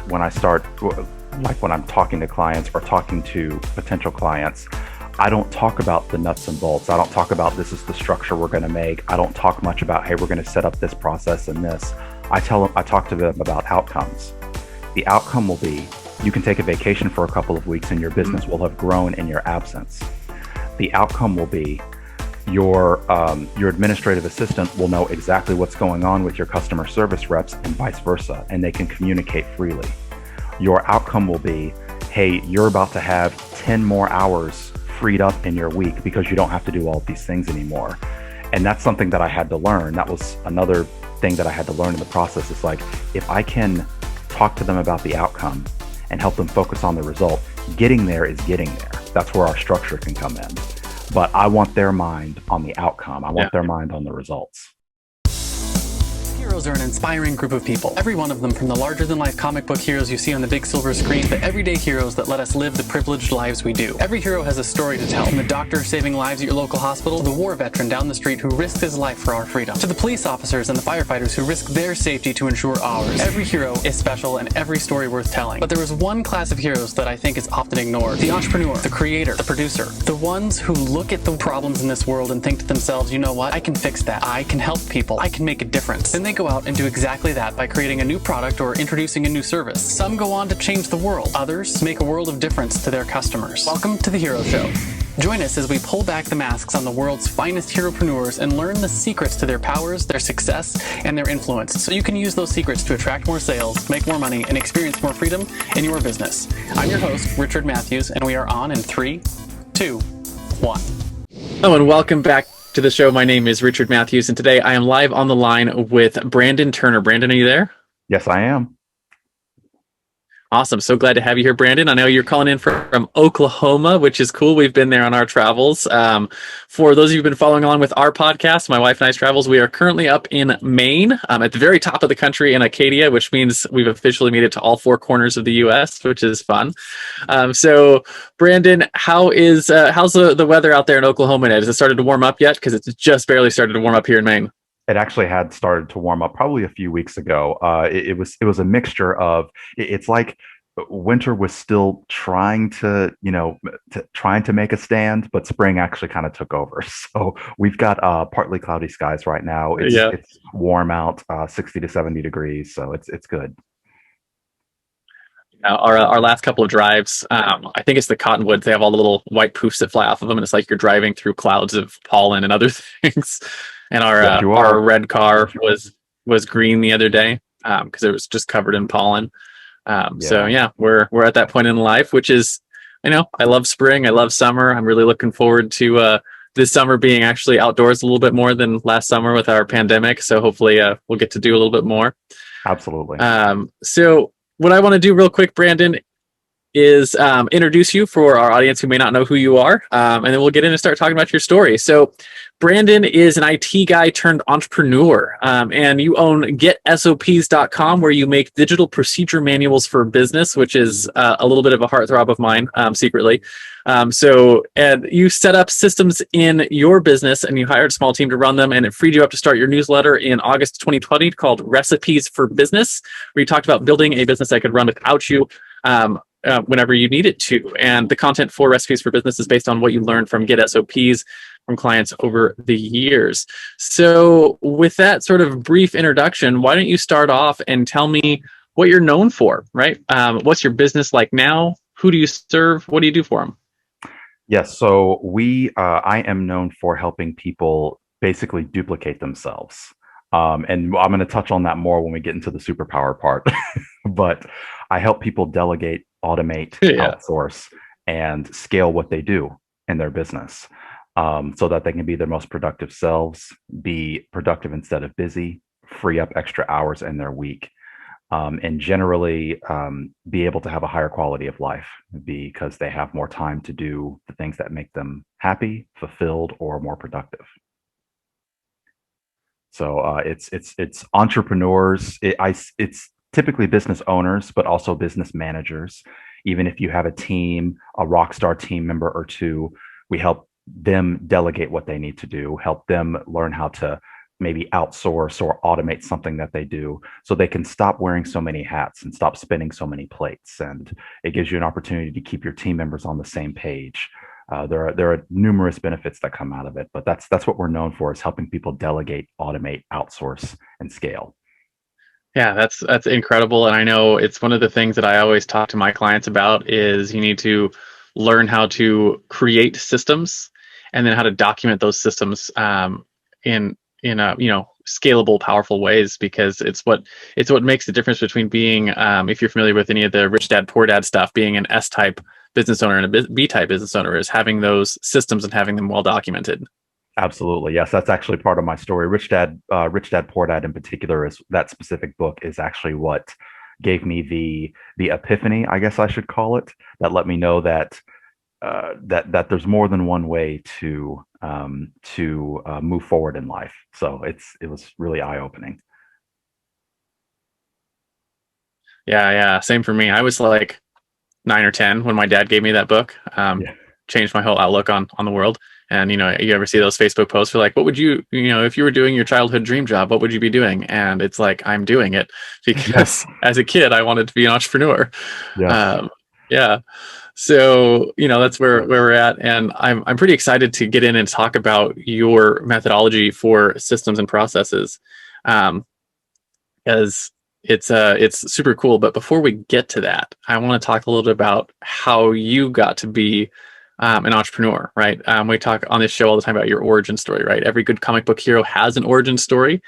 when I start, like when I'm talking to clients or talking to potential clients, I don't talk about the nuts and bolts. I don't talk about this is the structure we're going to make. I don't talk much about, hey, we're going to set up this process and this. I talk to them about outcomes. The outcome will be you can take a vacation for a couple of weeks and your business will have grown in your absence. The outcome will be your administrative assistant will know exactly what's going on with your customer service reps and vice versa, and they can communicate freely. Your outcome will be, hey, you're about to have 10 more hours freed up in your week because you don't have to do all of these things anymore. And that's something that I had to learn. That was another thing that I had to learn in the process. It's like, if I can talk to them about the outcome and help them focus on the result, getting there is getting there. That's where our structure can come in. But I want their mind on the outcome. I want their mind on the results. Heroes are an inspiring group of people. Every one of them, from the larger-than-life comic book heroes you see on the big silver screen, to everyday heroes that let us live the privileged lives we do. Every hero has a story to tell, from the doctor saving lives at your local hospital, to the war veteran down the street who risked his life for our freedom, to the police officers and the firefighters who risk their safety to ensure ours. Every hero is special and every story worth telling. But there is one class of heroes that I think is often ignored: the entrepreneur, the creator, the producer, the ones who look at the problems in this world and think to themselves, you know what, I can fix that. I can help people. I can make a difference. Then they go out and do exactly that by creating a new product or introducing a new service. Some go on to change the world. Others make a world of difference to their customers. Welcome to The Hero Show. Join us as we pull back the masks on the world's finest heropreneurs and learn the secrets to their powers, their success, and their influence, so you can use those secrets to attract more sales, make more money, and experience more freedom in your business. I'm your host, Richard Matthews, and we are on in 3, 2, 1. Hello and welcome back to the show. My name is Richard Matthews, and today I am live on the line with Brandon Turner. Brandon, are you there? Yes, I am. Awesome. So glad to have you here, Brandon. I know you're calling in from Oklahoma, which is cool. We've been there on our travels. For those of you who've been following along with our podcast, my wife and I's travels, we are currently up in Maine, at the very top of the country in Acadia, which means we've officially made it to all 4 corners of the U.S., which is fun. So, Brandon, how's the weather out there in Oklahoma? Has it started to warm up yet? Because it's just barely started to warm up here in Maine. It actually had started to warm up probably a few weeks ago. It was a mixture of, it's like winter was still trying to make a stand, but spring actually kind of took over. So we've got partly cloudy skies right now. It's warm out, 60 to 70 degrees. So it's good. Our last couple of drives, I think it's the cottonwoods. They have all the little white poofs that fly off of them, and it's like you're driving through clouds of pollen and other things. And our red car was green the other day because it was just covered in pollen. So yeah, we're at that point in life, which is, I love spring, I love summer. I'm really looking forward to this summer being actually outdoors a little bit more than last summer with our pandemic. So hopefully we'll get to do a little bit more. Absolutely. So what I want to do real quick, Brandon, is introduce you for our audience who may not know who you are, and then we'll get in and start talking about your story. So Brandon is an IT guy turned entrepreneur, and you own GetSOPs.com, where you make digital procedure manuals for business, which is a little bit of a heartthrob of mine, secretly. And you set up systems in your business and you hired a small team to run them, and it freed you up to start your newsletter in August 2020 called Recipes for Business, where you talked about building a business that could run without you. Whenever you need it to. And the content for Recipes for Business is based on what you learned from Get SOPs from clients over the years. So with that sort of brief introduction, why don't you start off and tell me what you're known for, right? What's your business like now? Who do you serve? What do you do for them? Yes. So I am known for helping people basically duplicate themselves. And I'm going to touch on that more when we get into the superpower part. But I help people delegate, automate, outsource, and scale what they do in their business, so that they can be their most productive selves, be productive instead of busy, free up extra hours in their week, and generally be able to have a higher quality of life because they have more time to do the things that make them happy, fulfilled, or more productive. So it's entrepreneurs. It's typically business owners, but also business managers. Even if you have a team, a rock star team member or two, we help them delegate what they need to do, help them learn how to maybe outsource or automate something that they do so they can stop wearing so many hats and stop spinning so many plates. And it gives you an opportunity to keep your team members on the same page. There are numerous benefits that come out of it, but that's what we're known for, is helping people delegate, automate, outsource, and scale. Yeah, that's incredible. And I know it's one of the things that I always talk to my clients about is you need to learn how to create systems and then how to document those systems in a scalable, powerful ways, because it's what makes the difference between being if you're familiar with any of the rich dad poor dad stuff, being an S type business owner and a B type business owner, is having those systems and having them well documented. Absolutely. Yes, that's actually part of my story. Rich Dad, Poor Dad in particular, is that specific book is actually what gave me the epiphany, I guess I should call it, that let me know that that there's more than one way to move forward in life. So it was really eye opening. Yeah, same for me. I was like 9 or 10 when my dad gave me that book. Yeah. Changed my whole outlook on the world. And you ever see those Facebook posts for like, what would you if you were doing your childhood dream job, what would you be doing? And it's like, I'm doing it because Yes. as a kid I wanted to be an entrepreneur. Yes. Yeah. So that's where we're at, and I'm pretty excited to get in and talk about your methodology for systems and processes, because it's super cool. But before we get to that, I want to talk a little bit about how you got to be an entrepreneur, right? We talk on this show all the time about your origin story, right? Every good comic book hero has an origin story,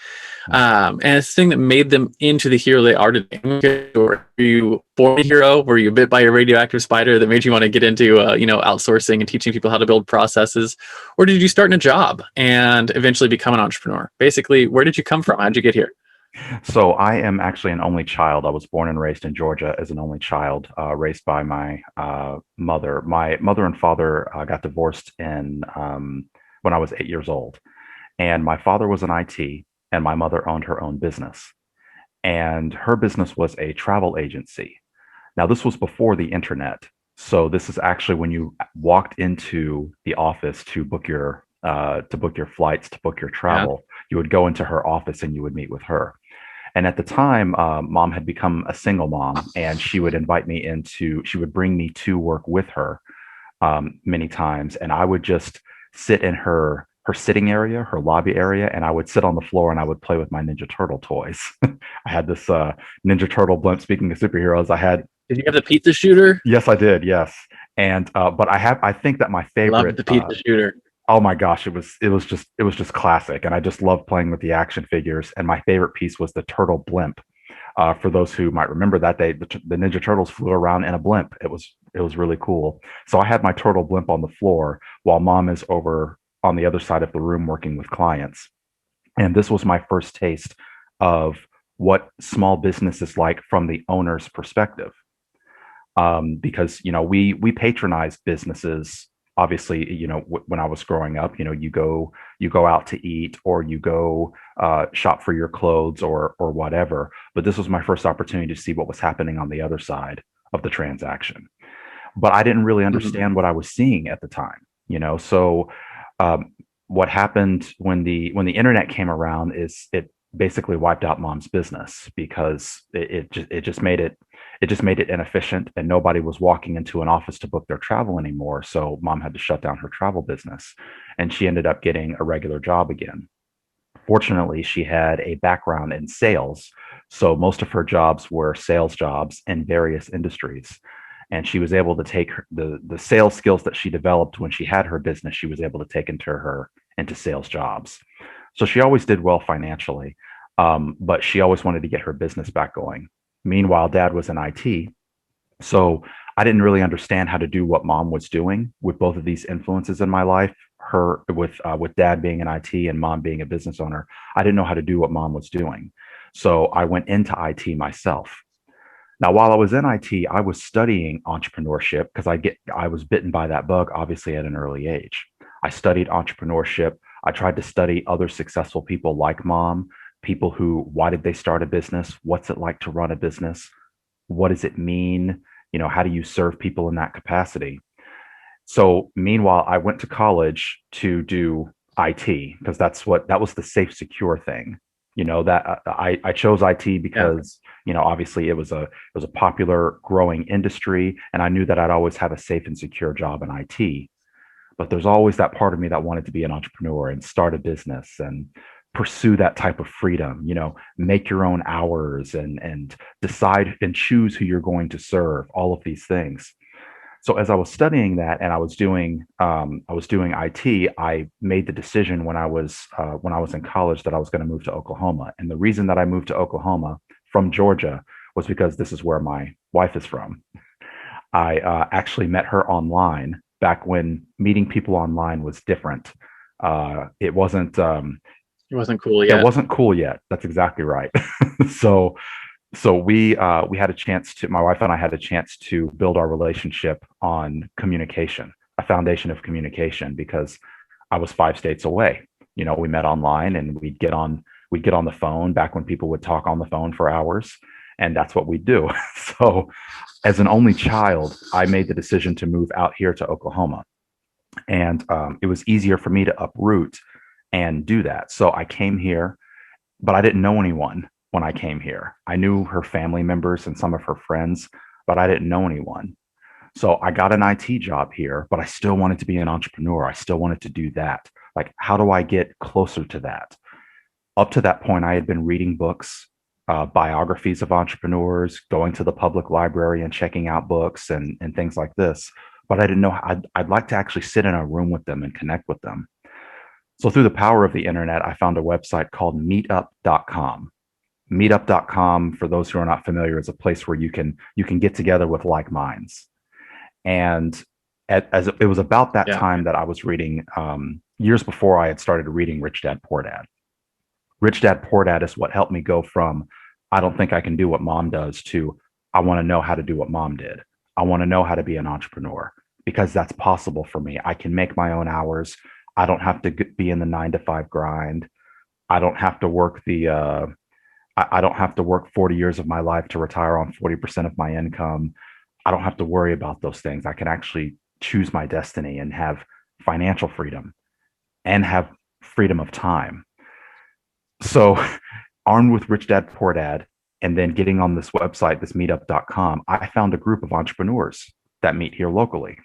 and it's the thing that made them into the hero they are today. Or were you born a hero? Were you bit by a radioactive spider that made you want to get into outsourcing and teaching people how to build processes? Or did you start in a job and eventually become an entrepreneur? Basically, where did you come from? How did you get here? So I am actually an only child. I was born and raised in Georgia as an only child, raised by my mother. My mother and father got divorced when I was 8 years old, and my father was in IT, and my mother owned her own business, and her business was a travel agency. Now, this was before the internet, so this is actually when you walked into the office to book your flights, to book your Yeah. travel. You would go into her office and you would meet with her. And at the time, mom had become a single mom, and she would she would bring me to work with her many times. And I would just sit in her sitting area, her lobby area, and I would sit on the floor and I would play with my Ninja Turtle toys. I had this Ninja Turtle blimp. Speaking of superheroes, I had. Did you have the pizza shooter? Yes, I did. Yes. And but I think that my Loved favorite the pizza shooter. oh my gosh, it was just classic, and I just loved playing with the action figures. And my favorite piece was the turtle blimp. For those who might remember that the Ninja Turtles flew around in a blimp. It was really cool. So I had my turtle blimp on the floor while mom is over on the other side of the room working with clients. And this was my first taste of what small business is like from the owner's perspective, because we patronize businesses. Obviously, when I was growing up, you go out to eat, or you go shop for your clothes, or whatever. But this was my first opportunity to see what was happening on the other side of the transaction. But I didn't really Mhm. understand what I was seeing at the time. So what happened when the internet came around is it basically wiped out mom's business, because it just made it inefficient, and nobody was walking into an office to book their travel anymore. So mom had to shut down her travel business, and she ended up getting a regular job again. Fortunately, she had a background in sales, so most of her jobs were sales jobs in various industries. And she was able to take the sales skills that she developed when she had her business. She was able to take into sales jobs. So she always did well financially, but she always wanted to get her business back going. Meanwhile, dad was in IT, so I didn't really understand how to do what mom was doing with both of these influences in my life. Her with dad being in IT and mom being a business owner, I didn't know how to do what mom was doing. So I went into IT myself. Now, while I was in IT, I was studying entrepreneurship because I was bitten by that bug, obviously, at an early age. I studied entrepreneurship. I tried to study other successful people like mom, people why did they start a business? What's it like to run a business? What does it mean? How do you serve people in that capacity? So meanwhile, I went to college to do IT because that was the safe, secure thing. That I chose IT Yeah. because obviously it was a popular growing industry, and I knew that I'd always have a safe and secure job in IT. But there's always that part of me that wanted to be an entrepreneur and start a business and pursue that type of freedom, make your own hours and decide and choose who you're going to serve, all of these things. So as I was studying that and I was doing IT, I made the decision when I was in college that I was going to move to Oklahoma. And the reason that I moved to Oklahoma from Georgia was because this is where my wife is from. I actually met her online back when meeting people online was different. It wasn't It wasn't cool it yet. wasn't cool yet. That's exactly right. so we had a chance to my wife and I had a chance to build our relationship on communication, a foundation of communication, because I was 5 states away. We met online and we'd get on the phone back when people would talk on the phone for hours, and that's what we'd do. So as an only child, I made the decision to move out here to Oklahoma, and it was easier for me to uproot and do that. So I came here, but I didn't know anyone when I came here. I knew her family members and some of her friends, but I didn't know anyone. So I got an IT job here, but I still wanted to be an entrepreneur. I still wanted to do that. Like, how do I get closer to that? Up to that point, I had been reading books, biographies of entrepreneurs, going to the public library and checking out books and things like this. But I didn't know I'd like to actually sit in a room with them and connect with them. So through the power of the internet, I found a website called meetup.com. Meetup.com, for those who are not familiar, is a place where you can get together with like minds. And as it was about that Yeah. time that I was reading, years before I had started reading Rich Dad Poor Dad. Rich Dad Poor Dad is what helped me go from I don't think I can do what mom does to I want to know how to do what mom did. I want to know how to be an entrepreneur because that's possible for me. I can make my own hours. I don't have to be in the 9 to 5 grind. I don't have to work I don't have to work 40 years of my life to retire on 40% of my income. I don't have to worry about those things. I can actually choose my destiny and have financial freedom and have freedom of time. So, armed with Rich Dad Poor Dad, and then getting on this website, this meetup.com, I found a group of entrepreneurs that meet here locally.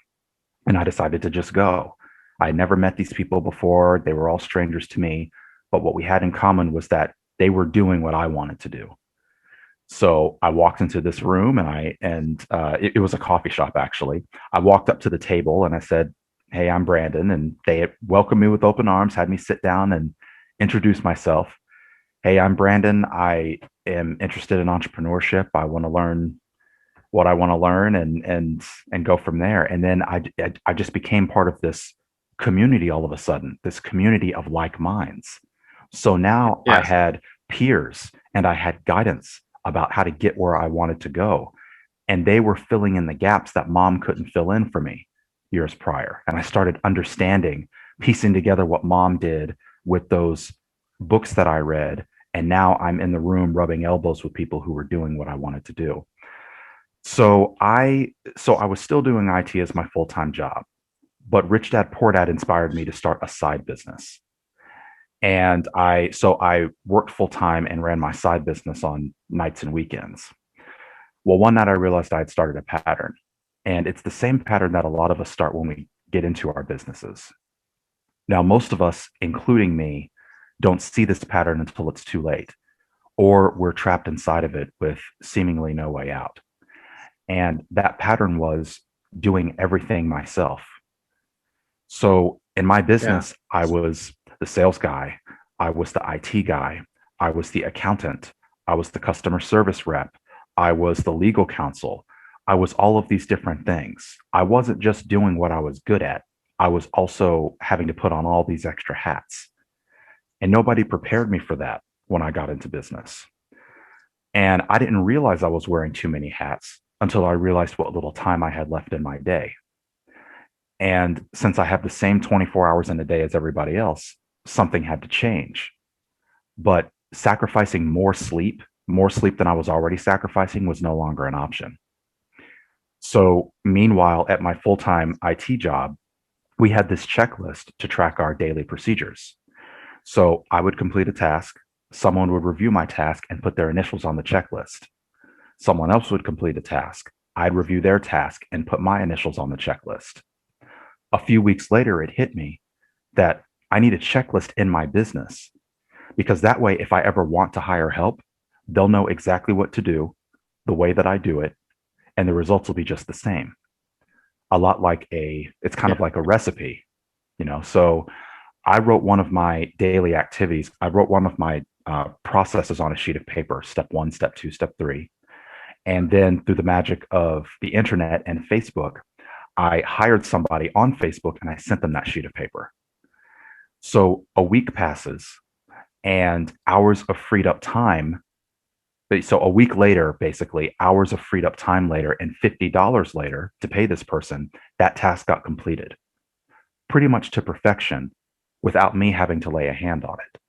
And I decided to just go. I had never met these people before. They were all strangers to me. But what we had in common was that they were doing what I wanted to do. So I walked into this room and it was a coffee shop actually. I walked up to the table and I said, "Hey, I'm Brandon," and they welcomed me with open arms, had me sit down and introduce myself. "Hey, I'm Brandon. I am interested in entrepreneurship. I want to learn what I want to learn and go from there." And then I just became part of this community all of a sudden, this community of like minds. So now I Yes. had peers and I had guidance about how to get where I wanted to go. And they were filling in the gaps that mom couldn't fill in for me years prior. And I started understanding, piecing together what mom did with those books that I read. And now I'm in the room rubbing elbows with people who were doing what I wanted to do. So I was still doing IT as my full-time job, but Rich Dad Poor Dad inspired me to start a side business. And I worked full time and ran my side business on nights and weekends. Well, one night I realized I had started a pattern, and it's the same pattern that a lot of us start when we get into our businesses. Now, most of us, including me, don't see this pattern until it's too late, or we're trapped inside of it with seemingly no way out. And that pattern was doing everything myself. So in my Yeah. business, I was the sales guy, I was the IT guy, I was the accountant, I was the customer service rep, I was the legal counsel, I was all of these different things. I wasn't just doing what I was good at, I was also having to put on all these extra hats. And nobody prepared me for that when I got into business. And I didn't realize I was wearing too many hats until I realized what little time I had left in my day. And since I have the same 24 hours in a day as everybody else, something had to change. But sacrificing more sleep than I was already sacrificing, was no longer an option. So, meanwhile, at my full time IT job, we had this checklist to track our daily procedures. So I would complete a task, someone would review my task and put their initials on the checklist. Someone else would complete a task. I'd review their task and put my initials on the checklist. A few weeks later, it hit me that I need a checklist in my business, because that way, if I ever want to hire help, they'll know exactly what to do, the way that I do it, and the results will be just the same. A lot like it's kind of like a recipe, So I wrote one of my daily activities. I wrote one of my processes on a sheet of paper, step 1, step 2, step 3. And then through the magic of the internet and Facebook, I hired somebody on Facebook and I sent them that sheet of paper. So a week passes and hours of freed up time. So a week later, basically, hours of freed up time later and $50 later to pay this person, that task got completed pretty much to perfection without me having to lay a hand on it.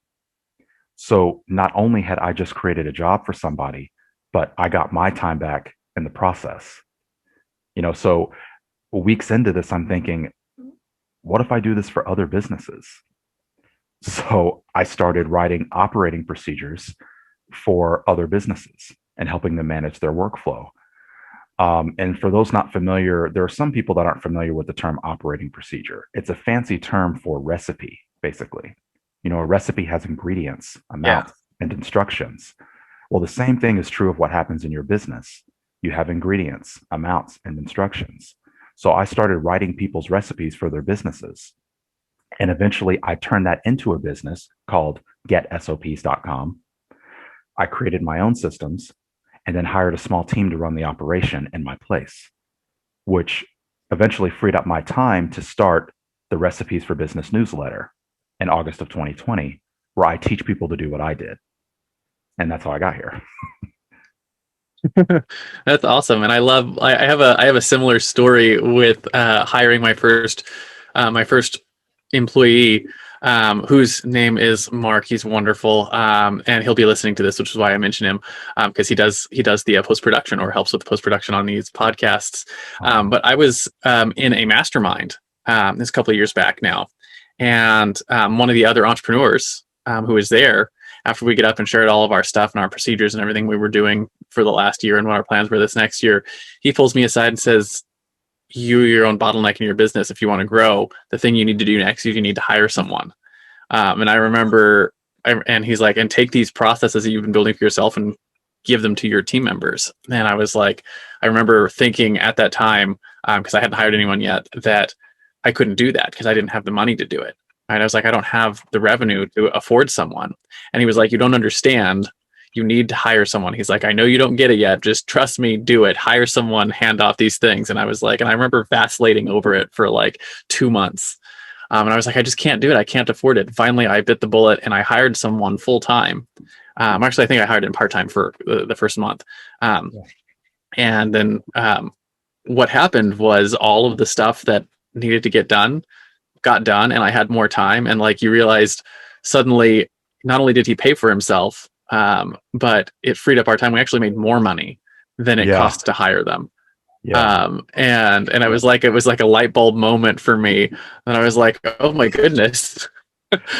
So not only had I just created a job for somebody, but I got my time back in the process. So weeks into this, I'm thinking, what if I do this for other businesses? So I started writing operating procedures for other businesses and helping them manage their workflow. And for those not familiar, there are some people that aren't familiar with the term operating procedure. It's a fancy term for recipe, basically. A recipe has ingredients, amounts, and instructions. Well, the same thing is true of what happens in your business. You have ingredients, amounts, and instructions. So I started writing people's recipes for their businesses. And eventually I turned that into a business called getsops.com. I created my own systems and then hired a small team to run the operation in my place, which eventually freed up my time to start the Recipes for Business newsletter in August of 2020, where I teach people to do what I did. And that's how I got here. That's awesome. And I have a similar story with hiring my first employee, whose name is Mark. He's wonderful, and he'll be listening to this, which is why I mention him, because he does the post production or helps with the post production on these podcasts. But I was in a mastermind this a couple of years back now, and one of the other entrepreneurs who was there, after we get up and shared all of our stuff and our procedures and everything we were doing for the last year and what our plans were this next year, he pulls me aside and says, you're your own bottleneck in your business. If you want to grow, the thing you need to do next is you need to hire someone. And I remember, and he's like, and take these processes that you've been building for yourself and give them to your team members. And I was like, I remember thinking at that time, because I hadn't hired anyone yet, that I couldn't do that because I didn't have the money to do it. And I was like, I don't have the revenue to afford someone. And he was like, you don't understand. You need to hire someone. He's like, I know you don't get it yet. Just trust me, do it. Hire someone, hand off these things. And I was like, and I remember vacillating over it for like 2 months. And I was like, I just can't do it. I can't afford it. Finally, I bit the bullet and I hired someone full time. Actually, I think I hired him part time for the first month. And then what happened was all of the stuff that needed to get done got done, and I had more time. And like, you realized suddenly, not only did he pay for himself, but it freed up our time. We actually made more money than it cost to hire them. And it was like a light bulb moment for me. And I was like, oh my goodness.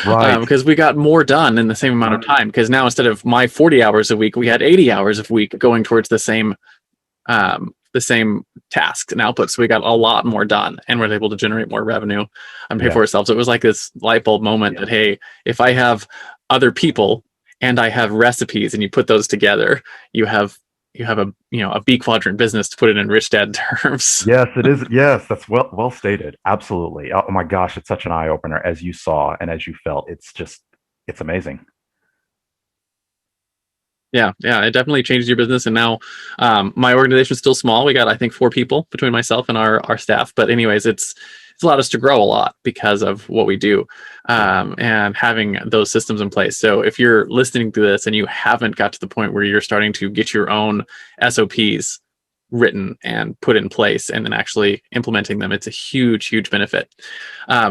Right. Because we got more done in the same amount of time. Because now instead of my 40 hours a week, we had 80 hours a week going towards the same tasks and outputs. So we got a lot more done and we're able to generate more revenue and pay for ourselves. It was like this light bulb moment that, hey, if I have other people and I have recipes and you put those together, you have a B quadrant business, to put it in rich dad terms. Yes, it is. Yes, that's well stated. Absolutely. Oh my gosh, it's such an eye opener, as you saw and as you felt. It's amazing. Yeah, it definitely changed your business. And now my organization is still small. We got, I think, 4 people between myself and our staff. But anyways, it's allowed us to grow a lot because of what we do and having those systems in place. So if you're listening to this and you haven't got to the point where you're starting to get your own SOPs written and put in place and then actually implementing them, it's a huge, huge benefit.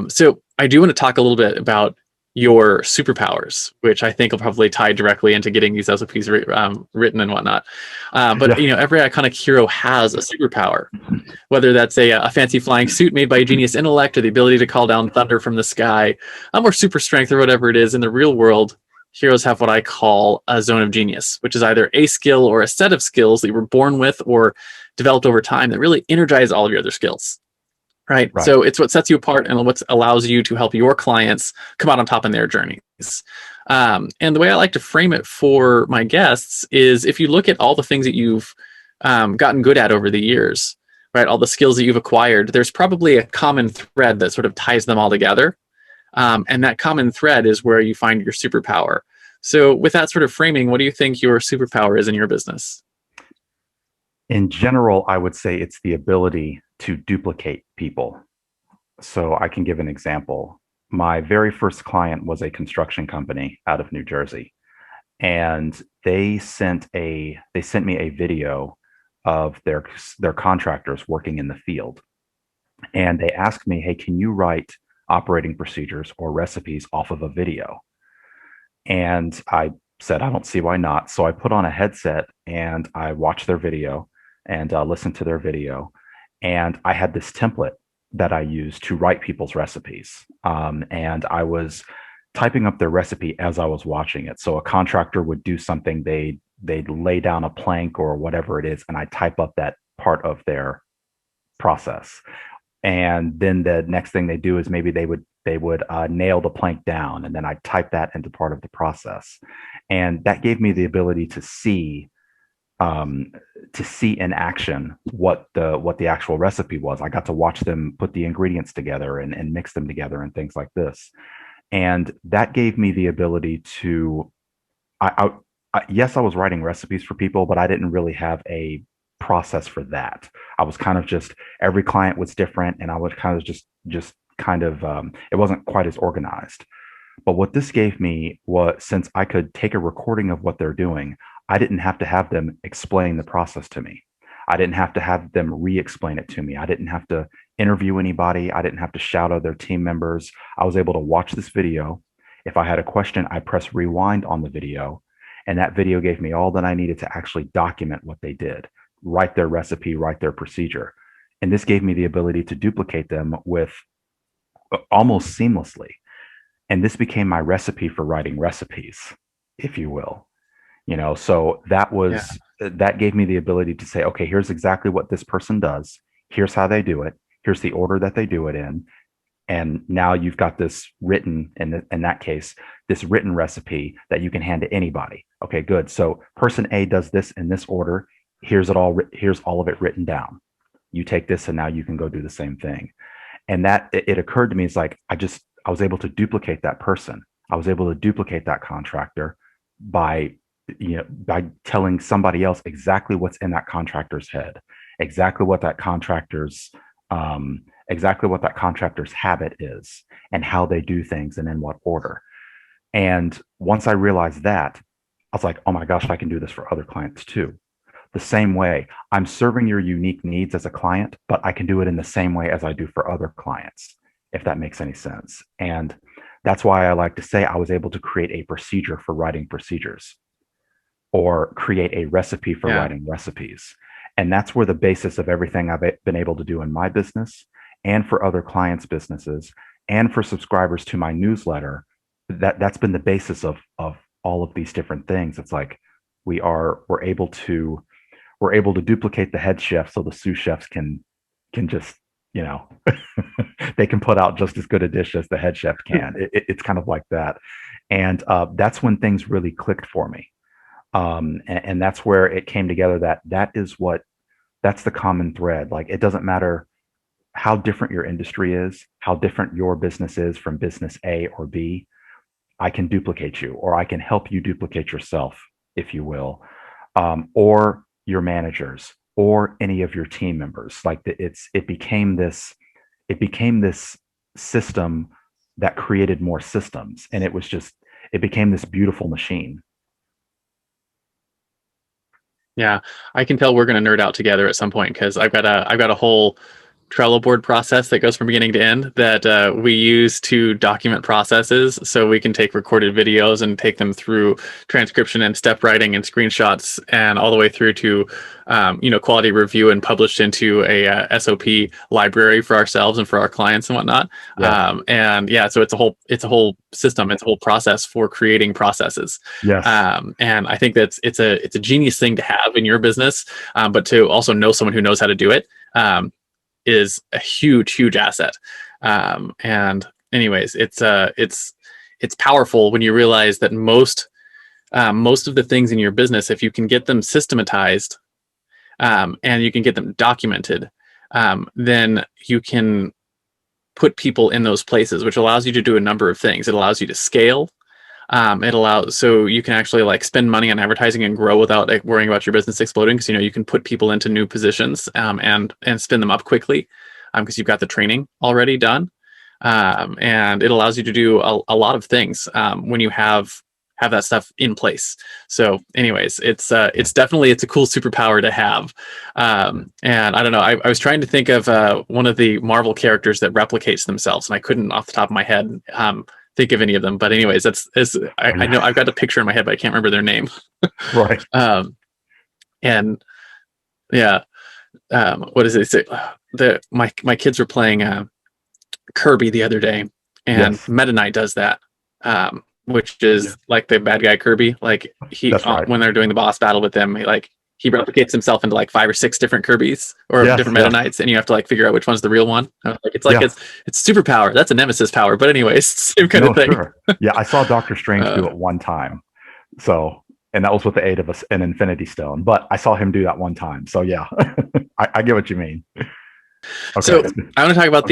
So I do want to talk a little bit about your superpowers, which I think will probably tie directly into getting these SOPs written and whatnot. But Yeah. every iconic hero has a superpower, whether that's a fancy flying suit made by a genius intellect, or the ability to call down thunder from the sky, or super strength, or whatever it is. In the real world, heroes have what I call a zone of genius, which is either a skill or a set of skills that you were born with or developed over time that really energize all of your other skills. Right. Right. So it's what sets you apart and what allows you to help your clients come out on top in their journeys. And the way I like to frame it for my guests is, if you look at all the things that you've gotten good at over the years, right, all the skills that you've acquired, there's probably a common thread that sort of ties them all together. And that common thread is where you find your superpower. So with that sort of framing, what do you think your superpower is in your business? In general, I would say it's the ability to duplicate people. So I can give an example. My very first client was a construction company out of New Jersey, and they sent me a video of their contractors working in the field, and they asked me, "Hey, can you write operating procedures or recipes off of a video?" And I said, "I don't see why not." So I put on a headset and I watched their video and listened to their video, and I had this template that I used to write people's recipes. And I was typing up their recipe as I was watching it. So a contractor would do something, they'd lay down a plank or whatever it is, and I type up that part of their process. And then the next thing they do is maybe they would nail the plank down, and then I type that into part of the process. And that gave me the ability to see in action what the actual recipe was. I got to watch them put the ingredients together and mix them together and things like this. And that gave me the ability to, yes, I was writing recipes for people, but I didn't really have a process for that. I was kind of just, every client was different, and I was kind of just kind of, it wasn't quite as organized. But what this gave me was, since I could take a recording of what they're doing, I didn't have to have them explain the process to me. I didn't have to have them re-explain it to me. I didn't have to interview anybody. I didn't have to shout out their team members. I was able to watch this video. If I had a question, I press rewind on the video, and that video gave me all that I needed to actually document what they did, write their recipe, write their procedure. And this gave me the ability to duplicate them with almost seamlessly. And this became my recipe for writing recipes, if you will. So that gave me the ability to say, okay, here's exactly what this person does. Here's how they do it. Here's the order that they do it in. And now you've got this written, in that case, this written recipe that you can hand to anybody. Okay, good. So person A does this in this order. Here's all of it written down. You take this, and now you can go do the same thing. And that it occurred to me, it's like, I was able to duplicate that person. I was able to duplicate that contractor by telling somebody else exactly what's in that contractor's head, exactly what that contractor's habit is, and how they do things, and in what order. And once I realized that, I was like, oh my gosh, I can do this for other clients too. The same way, I'm serving your unique needs as a client, but I can do it in the same way as I do for other clients, if that makes any sense. And that's why I like to say I was able to create a procedure for writing procedures, or create a recipe for writing recipes. And that's where the basis of everything I've been able to do in my business, and for other clients' businesses, and for subscribers to my newsletter, that's been the basis of all of these different things. It's like we're able to duplicate the head chef, so the sous chefs can just, they can put out just as good a dish as the head chef can. It's kind of like that. And that's when things really clicked for me. And that's where it came together, that's the common thread. Like, it doesn't matter how different your industry is, how different your business is from business A or B. I can duplicate you, or I can help you duplicate yourself, if you will, or your managers, or any of your team members. Like, it became this system that created more systems, and it became this beautiful machine. Yeah, I can tell we're going to nerd out together at some point, because I've got a whole Trello board process that goes from beginning to end that we use to document processes. So we can take recorded videos and take them through transcription and step writing and screenshots and all the way through to, quality review and published into a SOP library for ourselves and for our clients and whatnot. Yeah. So it's a whole system. It's a whole process for creating processes. Yes. And I think it's a genius thing to have in your business, but to also know someone who knows how to do it is a huge asset. And anyways, it's powerful when you realize that most of the things in your business, if you can get them systematized, and you can get them documented, then you can put people in those places, which allows you to do a number of things. It allows you to scale. It allows, so you can actually like spend money on advertising and grow without like worrying about your business exploding. Because you can put people into new positions and spin them up quickly because you've got the training already done. And it allows you to do a lot of things when you have that stuff in place. So anyways, it's definitely, it's a cool superpower to have. And I don't know, I was trying to think of one of the Marvel characters that replicates themselves, and I couldn't off the top of my head think of any of them. But anyways, I know I've got a picture in my head, but I can't remember their name. Right. And yeah, what is it? My kids were playing Kirby the other day, and Yes. Meta Knight does that, which is like the bad guy Kirby. Like That's right. when they're doing the boss battle with him, he replicates himself into like 5 or 6 different Kirbys or Yes, different Meta yes. Knights, and you have to like figure out which one's the real one. It's Yeah. it's superpower. That's a nemesis power, but anyways, same kind of thing. Sure. Yeah, I saw Doctor Strange do it one time. So, and that was with the aid of an Infinity Stone. But I saw him do that one time. So yeah, I get what you mean. Okay. So I want to talk about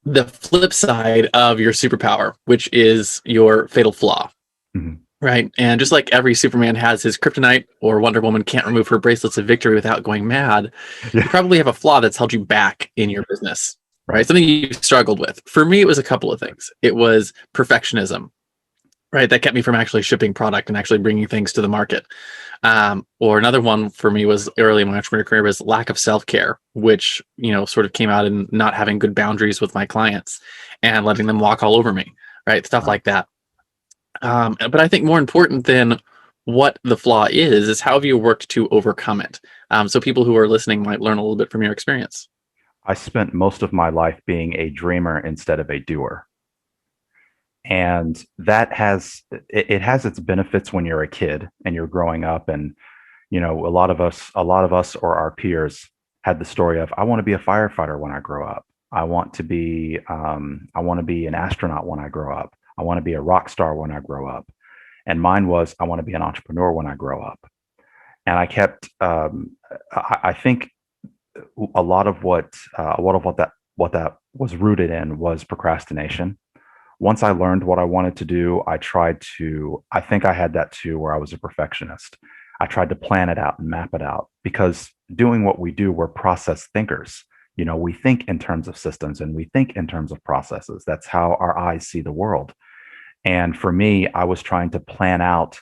the flip side of your superpower, which is your fatal flaw. Mhm. Right. And just like every Superman has his kryptonite, or Wonder Woman can't remove her bracelets of victory without going mad, Yeah. you probably have a flaw that's held you back in your business, right? Right. Something you've struggled with. For me, it was a couple of things. It was perfectionism, right? That kept me from actually shipping product and actually bringing things to the market. Or another one for me was early in my entrepreneurial career was lack of self-care, which, sort of came out in not having good boundaries with my clients and letting them walk all over me, right? Stuff like that. But I think more important than what the flaw is how have you worked to overcome it? So people who are listening might learn a little bit from your experience. I spent most of my life being a dreamer instead of a doer. And that has its benefits when you're a kid and you're growing up. And, a lot of us or our peers had the story of, I want to be a firefighter when I grow up. I want to be an astronaut when I grow up. I want to be a rock star when I grow up. And mine was, I want to be an entrepreneur when I grow up. And I kept, I think a lot of what that was rooted in was procrastination. Once I learned what I wanted to do, I think I had that too, where I was a perfectionist. I tried to plan it out and map it out, because doing what we do, we're process thinkers. We think in terms of systems and we think in terms of processes. That's how our eyes see the world. And for me, I was trying to plan out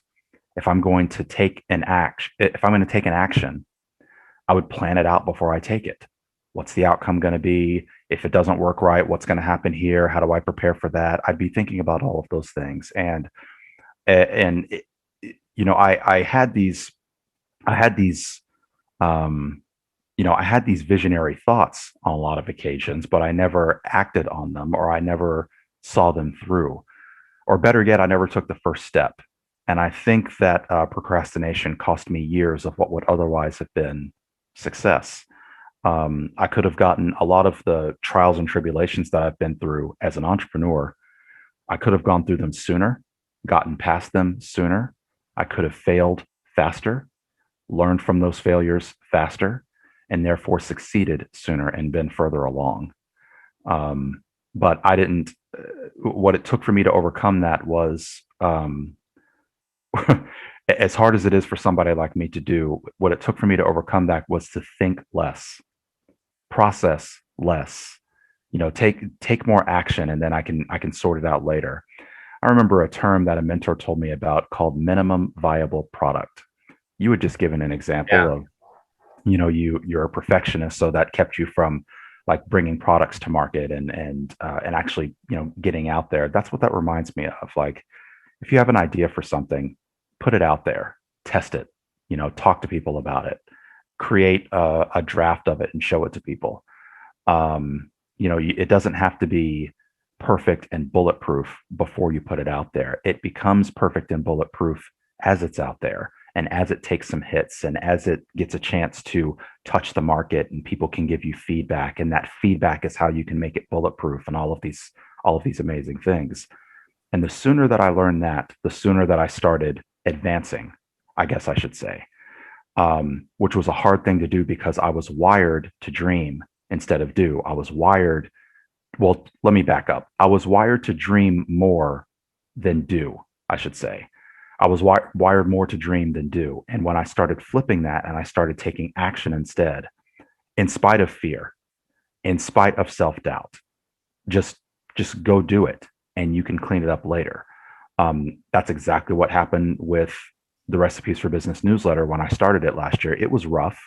if I'm going to take an action, I would plan it out before I take it. What's the outcome going to be? If it doesn't work right, what's going to happen here? How do I prepare for that? I'd be thinking about all of those things. I had these visionary thoughts on a lot of occasions, but I never acted on them, or I never saw them through, or better yet, I never took the first step. And I think that procrastination cost me years of what would otherwise have been success. I could have gotten a lot of the trials and tribulations that I've been through as an entrepreneur. I could have gone through them sooner, gotten past them sooner. I could have failed faster, learned from those failures faster, and therefore succeeded sooner and been further along. But I didn't. What it took for me to overcome that was, as hard as it is for somebody like me to do, what it took for me to overcome that was to think less, process less, take more action, and then I can sort it out later. I remember a term that a mentor told me about called minimum viable product. You had just given an example of you're a perfectionist, so that kept you from like bringing products to market and actually getting out there. That's what that reminds me of. Like, if you have an idea for something, put it out there, test it, talk to people about it, create a draft of it and show it to people. It doesn't have to be perfect and bulletproof before you put it out there. It becomes perfect and bulletproof as it's out there and as it takes some hits and as it gets a chance to touch the market and people can give you feedback. And that feedback is how you can make it bulletproof and all of these amazing things. And the sooner that I learned that, the sooner that I started advancing, I guess I should say, which was a hard thing to do because I was wired to dream instead of do. Well, let me back up. I was wired to dream more than do, I should say. I was wired more to dream than do. And when I started flipping that and I started taking action instead, in spite of fear, in spite of self-doubt, just go do it and you can clean it up later. That's exactly what happened with the Recipes for Business newsletter. When I started it last year, it was rough.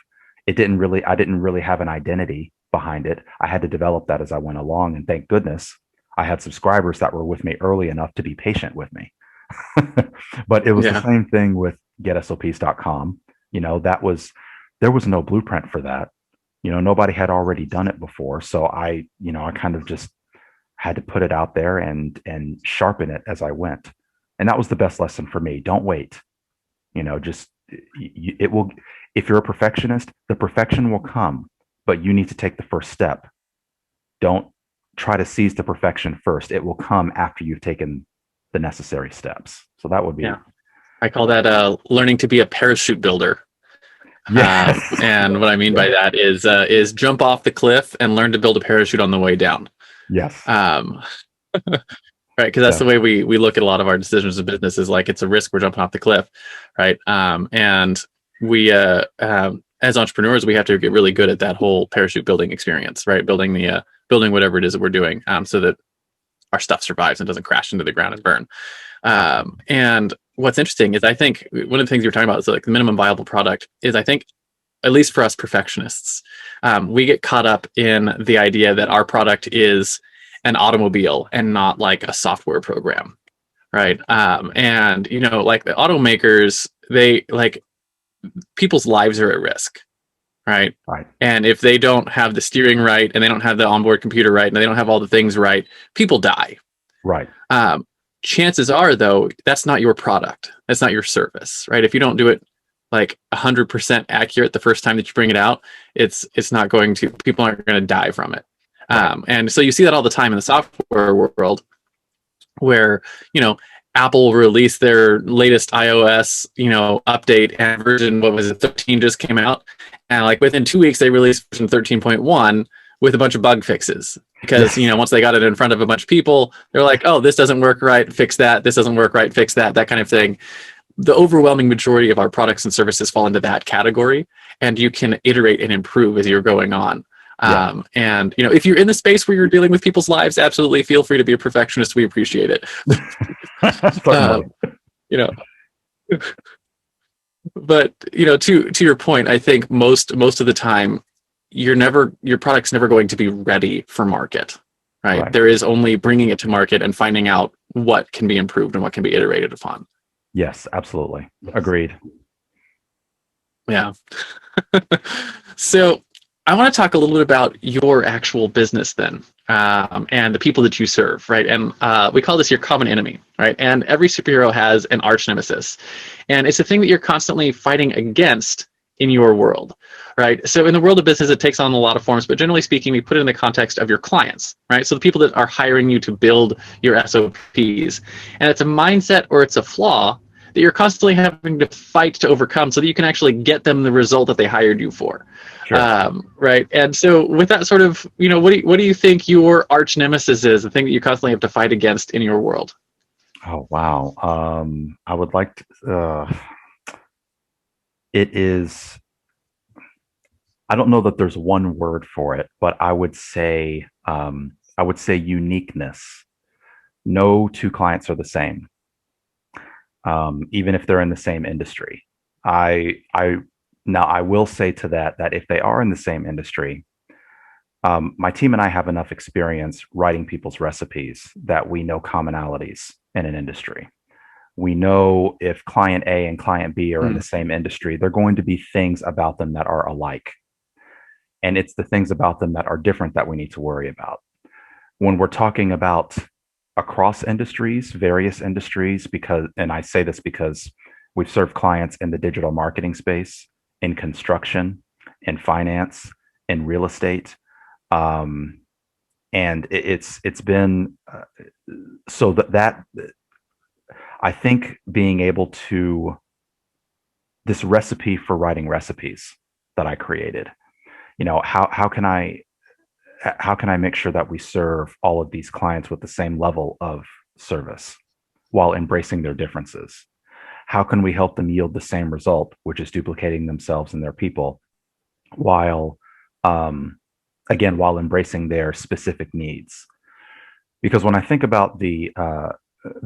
I didn't really have an identity behind it. I had to develop that as I went along. And thank goodness I had subscribers that were with me early enough to be patient with me. But it was the same thing with getsops.com. There was no blueprint for that. Nobody had already done it before. So I kind of just had to put it out there and sharpen it as I went. And that was the best lesson for me. Don't wait. It will, if you're a perfectionist, the perfection will come, but you need to take the first step. Don't try to seize the perfection first. It will come after you've taken the necessary steps. So that would be, I call that learning to be a parachute builder. And what I mean by that is jump off the cliff and learn to build a parachute on the way down. Yes. Right, because that's the way we look at a lot of our decisions in business, is like it's a risk, we're jumping off the cliff, right? And we as entrepreneurs, we have to get really good at that whole parachute building experience, right? Building whatever it is that we're doing, so that our stuff survives and doesn't crash into the ground and burn. And what's interesting is, I think one of the things you were talking about is like the minimum viable product is, I think, at least for us perfectionists, we get caught up in the idea that our product is an automobile and not like a software program, right? And like the automakers, they like, people's lives are at risk, right? Right. And if they don't have the steering right, and they don't have the onboard computer right, and they don't have all the things right, people die. Right. Chances are, though, that's not your product. That's not your service, right? If you don't do it like 100% accurate the first time that you bring it out, it's not going to, people aren't going to die from it. And so you see that all the time in the software world, where, Apple released their latest iOS, update, and version, 13 just came out. And like within 2 weeks, they released version 13.1 with a bunch of bug fixes. Because, once they got it in front of a bunch of people, they're like, oh, this doesn't work right, fix that. This doesn't work right, fix that, that kind of thing. The overwhelming majority of our products and services fall into that category, and you can iterate and improve as you're going on. And if you're in the space where you're dealing with people's lives, absolutely feel free to be a perfectionist. We appreciate it. But to your point, I think most of the time, your product's never going to be ready for market, right? There is only bringing it to market and finding out what can be improved and what can be iterated upon. Yes, absolutely. Agreed. Yeah. So I want to talk a little bit about your actual business then, and the people that you serve, right? And we call this your common enemy, right? And every superhero has an arch nemesis, and it's a thing that you're constantly fighting against in your world, right? So in the world of business, it takes on a lot of forms, but generally speaking, we put it in the context of your clients, right? So the people that are hiring you to build your SOPs, and it's a mindset or it's a flaw that you're constantly having to fight to overcome so that you can actually get them the result that they hired you for. Sure. Right. And so with that sort of, what do you think your arch nemesis is, the thing that you constantly have to fight against in your world? Oh, wow. I would like to, it is, I don't know that there's one word for it, but I would say uniqueness. No two clients are the same. Even if they're in the same industry. I Now, I will say to that if they are in the same industry, my team and I have enough experience writing people's recipes that we know commonalities in an industry. We know if client A and client B are in the same industry, they're going to be things about them that are alike. And it's the things about them that are different that we need to worry about. When we're talking about across industries, various industries, because, and I say this because we've served clients in the digital marketing space, in construction, in finance, in real estate. And it's been so that I think being able to this recipe for writing recipes that I created, how can I make sure that we serve all of these clients with the same level of service while embracing their differences? How can we help them yield the same result, which is duplicating themselves and their people, while again, while embracing their specific needs? Because when I think about the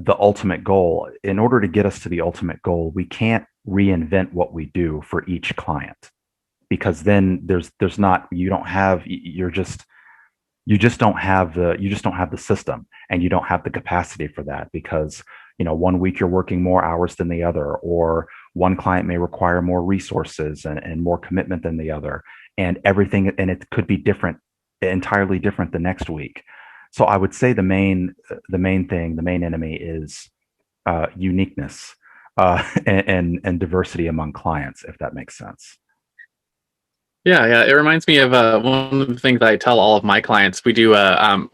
ultimate goal, in order to get us to the ultimate goal, we can't reinvent what we do for each client, because then there's not, you don't have, you just don't have the system, and you don't have the capacity for that, because one week you're working more hours than the other, or one client may require more resources and more commitment than the other, and everything, and it could be different, entirely different the next week. So I would say the main enemy is uniqueness and diversity among clients, if that makes sense. Yeah. It reminds me of one of the things that I tell all of my clients. We do a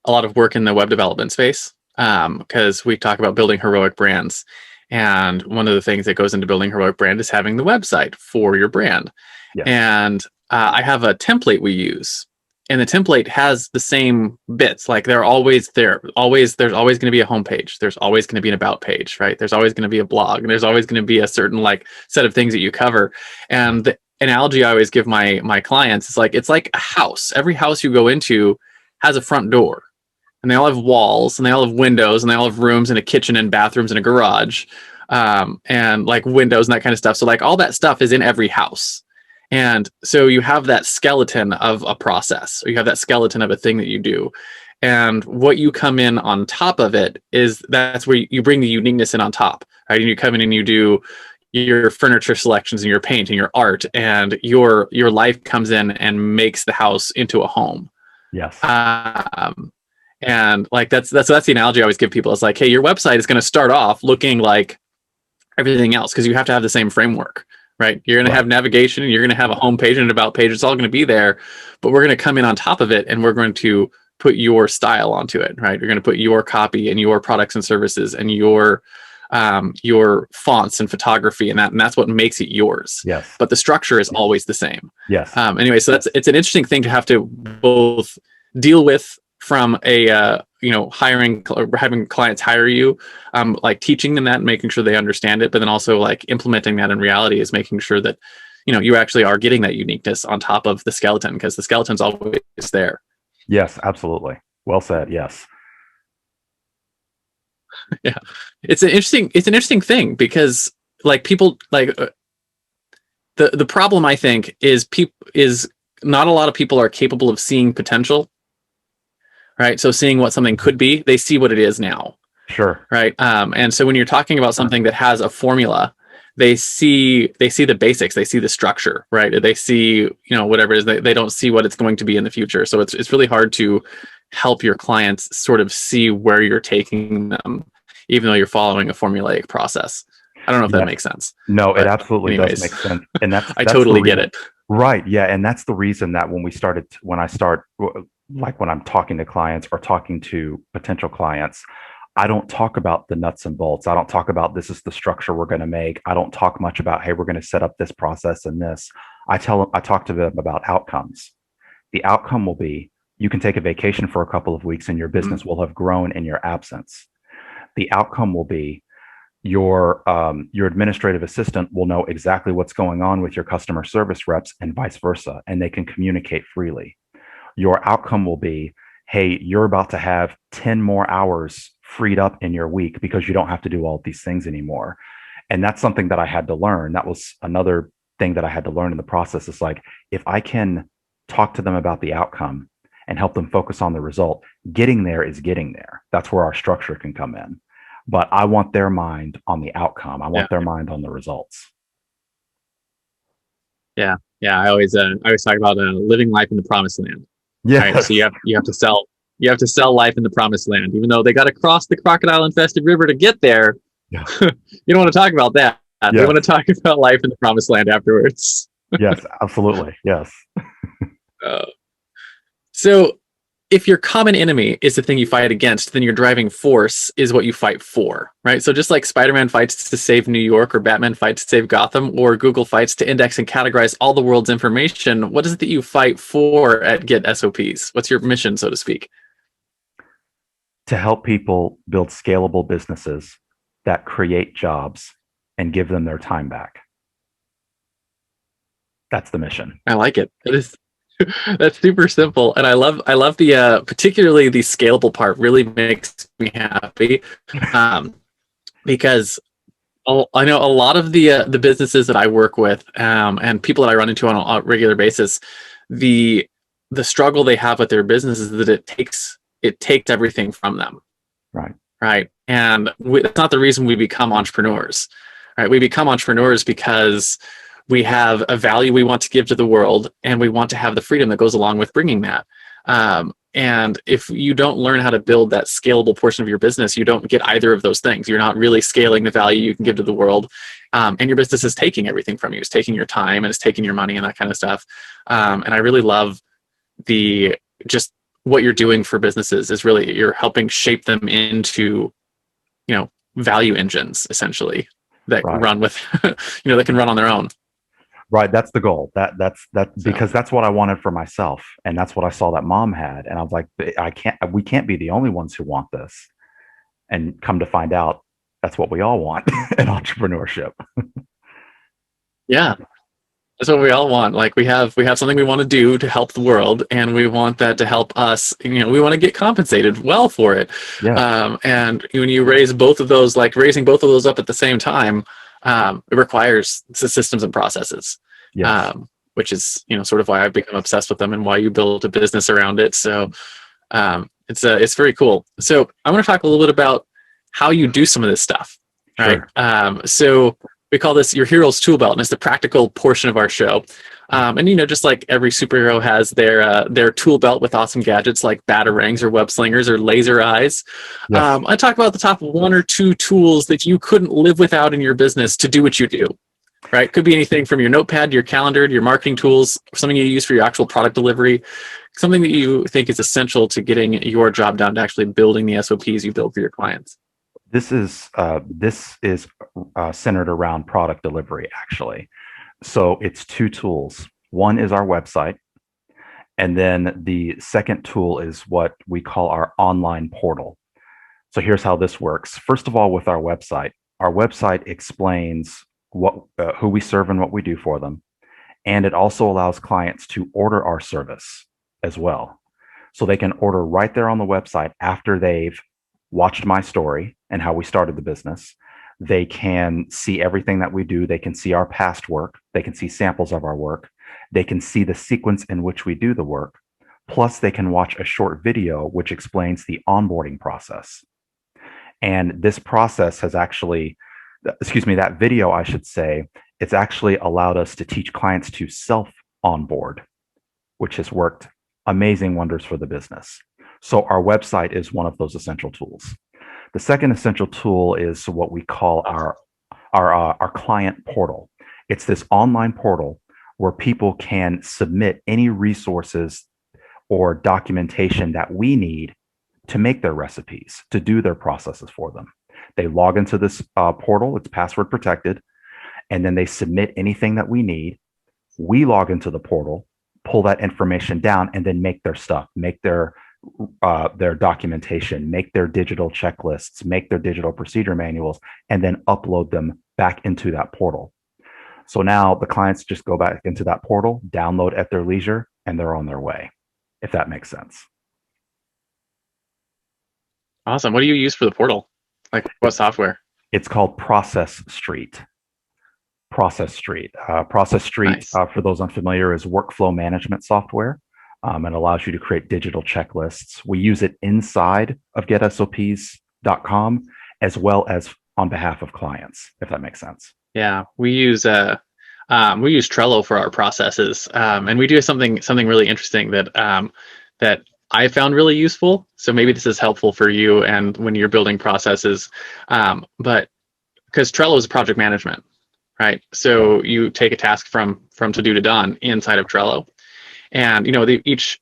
lot of work in the web development space, because we talk about building heroic brands. And one of the things that goes into building heroic brand is having the website for your brand. Yes. And I have a template we use, and the template has the same bits. Like they're always there. There's always going to be a homepage. There's always going to be an about page, right? There's always going to be a blog, and there's always going to be a certain set of things that you cover. And the analogy I always give my clients is it's like a house. Every house you go into has a front door, and they all have walls, and they all have windows, and they all have rooms and a kitchen and bathrooms and a garage, and windows and that kind of stuff. So all that stuff is in every house. And so you have that skeleton of a process, or you have that skeleton of a thing that you do. And what you come in on top of it that's where you bring the uniqueness in on top, right? And you come in and you do your furniture selections and your paint and your art, and your life comes in and makes the house into a home. Yes. And that's the analogy I always give people. It's hey, your website is going to start off looking like everything else, because you have to have the same framework, right? You're going to have navigation, and you're going to have a home page and an about page. It's all going to be there, but we're going to come in on top of it, and we're going to put your style onto it, right? You're going to put your copy and your products and services and your fonts and photography, and that's what makes it yours. Yes. But the structure is always the same. Yes. Anyway, so it's an interesting thing to have to both deal with from a having clients hire you, teaching them that and making sure they understand it, but then also implementing that in reality is making sure that you actually are getting that uniqueness on top of the skeleton, because the skeleton's always there. Yes, absolutely. Well said. Yes. Yeah, it's an interesting thing, because people the problem, I think, is not a lot of people are capable of seeing potential, right? So seeing what something could be, they see what it is now. Sure. Right. And so when you're talking about something that has a formula, they see the basics, they see the structure, right? They see, whatever it is, they don't see what it's going to be in the future. So it's really hard to help your clients sort of see where you're taking them, even though you're following a formulaic process. I don't know if that makes sense. No, it absolutely does make sense. And that's I totally get it. Right. Yeah. And that's the reason that when I'm talking to clients or talking to potential clients, I don't talk about the nuts and bolts. I don't talk about this is the structure we're going to make. I don't talk much about, hey, we're going to set up this process and this. I talk to them about outcomes. The outcome will be, you can take a vacation for a couple of weeks and your business will have grown in your absence. The outcome will be your administrative assistant will know exactly what's going on with your customer service reps and vice versa, and they can communicate freely. Your outcome will be, hey, you're about to have 10 more hours freed up in your week because you don't have to do all of these things anymore. And that's something that I had to learn. That was another thing that I had to learn in the process. Is like, if I can talk to them about the outcome and help them focus on the result, getting there is getting there. That's where our structure can come in. But I want their mind on the outcome. I want their mind on the results. Yeah. Yeah. I always talk about living life in the promised land. Right. Yes. So you have to sell life in the promised land, even though they got to cross the crocodile infested river to get there. Yeah. You don't want to talk about that. They Yes. want to talk about life in the promised land afterwards. Yes, absolutely. Yes. Uh, so if your common enemy is the thing you fight against, then your driving force is what you fight for, right? So just like Spider-Man fights to save New York, or Batman fights to save Gotham, or Google fights to index and categorize all the world's information, what is it that you fight for at Get SOPs? What's your mission, so to speak? To help people build scalable businesses that create jobs and give them their time back. That's the mission. I like it. It is. That's super simple, and I love the particularly the scalable part. Really makes me happy, because I know a lot of the businesses that I work with, and people that I run into on a regular basis, the struggle they have with their business is that it takes everything from them. Right, and that's not the reason we become entrepreneurs. Right, we become entrepreneurs because we have a value we want to give to the world, and we want to have the freedom that goes along with bringing that. And if you don't learn how to build that scalable portion of your business, you don't get either of those things. You're not really scaling the value you can give to the world, and your business is taking everything from you. It's taking your time, and it's taking your money, and that kind of stuff. And I really love just what you're doing for businesses is really, you're helping shape them into, value engines, essentially, that run with, that can run on their own. Right. That's the goal. That's because that's what I wanted for myself. And that's what I saw that mom had. And I was like, we can't be the only ones who want this. And come to find out, that's what we all want in entrepreneurship. Yeah. That's what we all want. Like, we have something we want to do to help the world, and we want that to help us. We want to get compensated well for it. Yeah. And when you raise both of those, like raising both of those up at the same time, it requires systems and processes. Yes. Which is sort of why I've become obsessed with them, and why you build a business around it. So it's very cool. So I want to talk a little bit about how you do some of this stuff. Sure. Right. So we call this your hero's tool belt, and it's the practical portion of our show. And just like every superhero has their tool belt with awesome gadgets like batarangs or web slingers or laser eyes. Yes. I talk about the top 1 or 2 tools that you couldn't live without in your business to do what you do. Right? Could be anything from your notepad to your calendar to your marketing tools, something you use for your actual product delivery, something that you think is essential to getting your job done, to actually building the SOPs you build for your clients. This is centered around product delivery, actually. So it's 2 tools. One is our website, and then the second tool is what we call our online portal. So here's how this works. First of all, with our website explains who we serve and what we do for them, and it also allows clients to order our service as well. So they can order right there on the website after they've watched my story and how we started the business. They can see everything that we do. They can see our past work. They can see samples of our work. They can see the sequence in which we do the work. Plus, they can watch a short video which explains the onboarding process. And this process has actually, that video, I should say, it's actually allowed us to teach clients to self-onboard, which has worked amazing wonders for the business. So our website is one of those essential tools. The second essential tool is what we call our client portal. It's this online portal where people can submit any resources or documentation that we need to make their recipes, to do their processes for them. They log into this portal, it's password protected, and then they submit anything that we need. We log into the portal, pull that information down, and then make their stuff, make their documentation, make their digital checklists, make their digital procedure manuals, and then upload them back into that portal. So now the clients just go back into that portal, download at their leisure, and they're on their way, if that makes sense. Awesome. What do you use for the portal? Like, what software? It's called Process Street. Process Street. Process Street, Nice. for those unfamiliar, is workflow management software. And allows you to create digital checklists. We use it inside of getsops.com as well as on behalf of clients, if that makes sense. Yeah, we use Trello for our processes, and we do something really interesting that I found really useful. So maybe this is helpful for you and when you're building processes, but because Trello is project management, right? So you take a task from to do to done inside of Trello, and each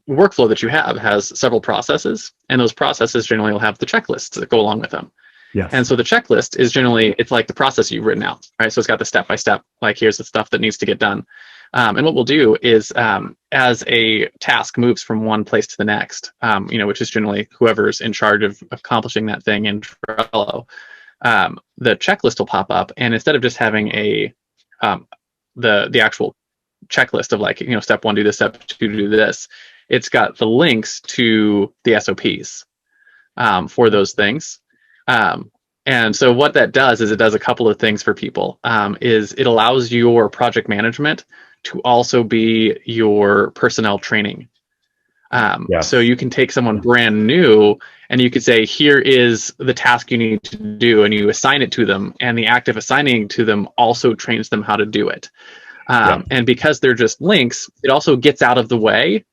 workflow that you have has several processes, and those processes generally will have the checklists that go along with them. Yes. And so the checklist is generally, it's like the process you've written out, right? So it's got the step-by-step, like here's the stuff that needs to get done. And what we'll do is, as a task moves from one place to the next, which is generally whoever's in charge of accomplishing that thing in Trello, the checklist will pop up. And instead of just having the actual checklist of like, step one, do this, step two, do this, it's got the links to the SOPs for those things. And so what that does is it does a couple of things for people. Is it allows your project management to also be your personnel training. Yes. So you can take someone brand new and you could say, here is the task you need to do, and you assign it to them. And the act of assigning to them also trains them how to do it. And because they're just links, it also gets out of the way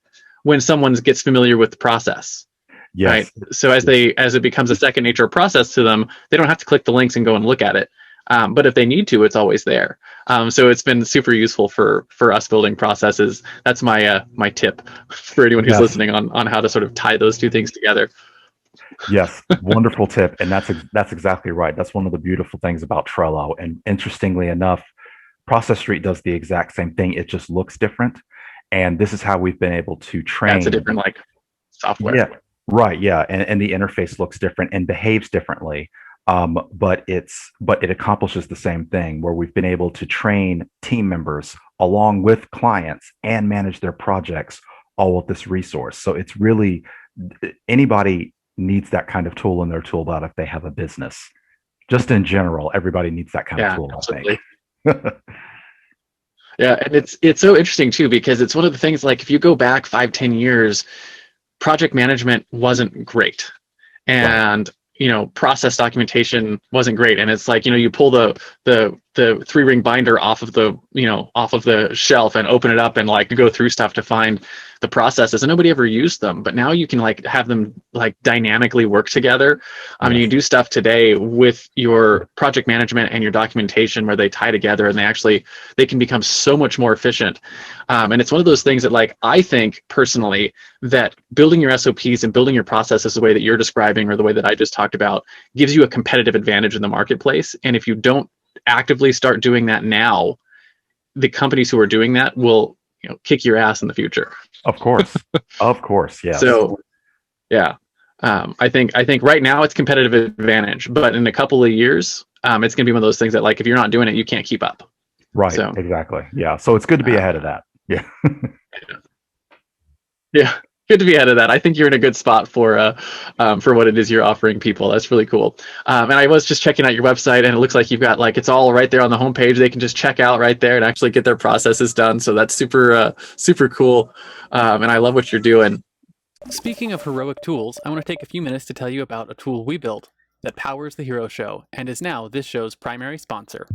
when someone gets familiar with the process. Yes. Right. So as it becomes a second nature process to them, they don't have to click the links and go and look at it. But if they need to, it's always there. So it's been super useful for us building processes. That's my tip for anyone who's listening on how to sort of tie those two things together. Yes, wonderful tip, and that's exactly right. That's one of the beautiful things about Trello. And interestingly enough, Process Street does the exact same thing. It just looks different, and this is how we've been able to train. That's a different software. Yeah. Right. Yeah. And the interface looks different and behaves differently. But it accomplishes the same thing, where we've been able to train team members along with clients and manage their projects all with this resource. So it's really, anybody needs that kind of tool in their tool belt if they have a business. Just in general, everybody needs that kind of tool, absolutely. I think. Yeah. And it's so interesting too, because it's one of the things, like if you go back 5-10 years, project management wasn't great, and process documentation wasn't great. And it's like, you pull the 3-ring binder off of the shelf and open it up and like go through stuff to find the processes, and nobody ever used them. But now you can have them dynamically work together. You can do stuff today with your project management and your documentation where they tie together, and they can become so much more efficient. And it's one of those things that I think personally that building your SOPs and building your processes the way that you're describing, or the way that I just talked about, gives you a competitive advantage in the marketplace. And if you don't actively start doing that now, the companies who are doing that will kick your ass in the future. Of course. Yeah. So I think right now it's competitive advantage, but in a couple of years, it's going to be one of those things that if you're not doing it, you can't keep up. Right. So, exactly. Yeah. So it's good to be ahead of that. Yeah. Yeah. Good to be ahead of that. I think you're in a good spot for what it is you're offering people. That's really cool. And I was just checking out your website, and it looks like you've got it's all right there on the homepage. They can just check out right there and actually get their processes done. So that's super cool. And I love what you're doing. Speaking of heroic tools, I want to take a few minutes to tell you about a tool we built that powers the Hero Show and is now this show's primary sponsor.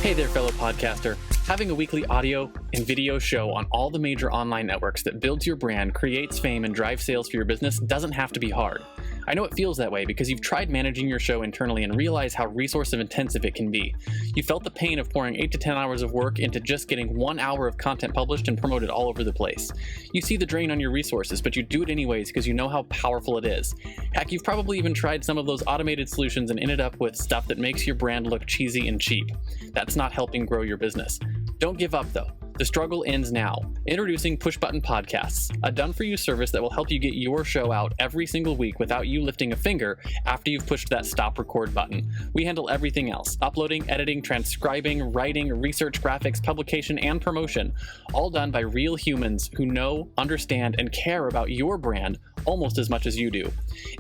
Hey there, fellow podcaster. Having a weekly audio and video show on all the major online networks that builds your brand, creates fame, and drives sales for your business doesn't have to be hard. I know it feels that way because you've tried managing your show internally and realize how resource intensive it can be. You felt the pain of pouring 8 to 10 hours of work into just getting 1 hour of content published and promoted all over the place. You see the drain on your resources, but you do it anyways because you know how powerful it is. Heck, you've probably even tried some of those automated solutions and ended up with stuff that makes your brand look cheesy and cheap. That's not helping grow your business. Don't give up though. The struggle ends now. Introducing Push Button Podcasts, a done-for-you service that will help you get your show out every single week without you lifting a finger after you've pushed that stop record button. We handle everything else: uploading, editing, transcribing, writing, research, graphics, publication, and promotion, all done by real humans who know, understand, and care about your brand almost as much as you do.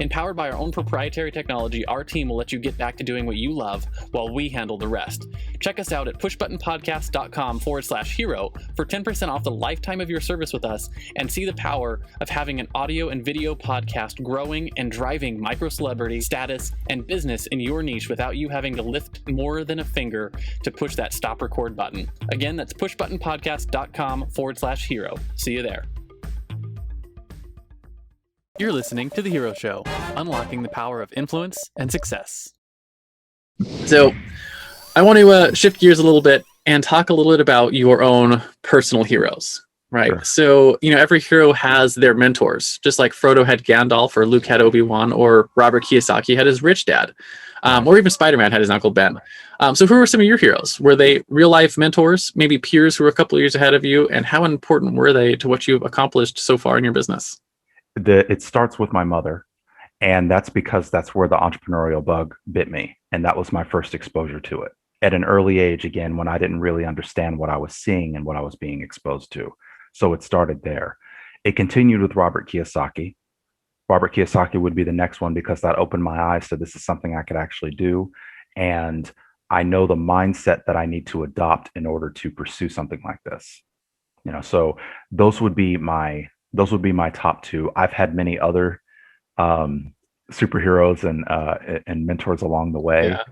Empowered by our own proprietary technology, our team will let you get back to doing what you love while we handle the rest. Check us out at pushbuttonpodcast.com/hero for 10% off the lifetime of your service with us, and see the power of having an audio and video podcast growing and driving micro celebrity status and business in your niche without you having to lift more than a finger to push that stop record button. Again, that's pushbuttonpodcast.com/hero. See you there. You're listening to The Hero Show, unlocking the power of influence and success. So I want to shift gears a little bit and talk a little bit about your own personal heroes, right? Sure. So, every hero has their mentors, just like Frodo had Gandalf, or Luke had Obi-Wan, or Robert Kiyosaki had his rich dad, or even Spider-Man had his Uncle Ben. So who were some of your heroes? Were they real-life mentors, maybe peers who were a couple of years ahead of you, and how important were they to what you've accomplished so far in your business? It starts with my mother, and that's because that's where the entrepreneurial bug bit me, and that was my first exposure to it at an early age, again, when I didn't really understand what I was seeing and what I was being exposed to. So it started there. It continued with Robert Kiyosaki. Robert Kiyosaki would be the next one, because that opened my eyes to this is something I could actually do, and I know the mindset that I need to adopt in order to pursue something like this. So those would be my top two. I've had many other superheroes and mentors along the way. Yeah.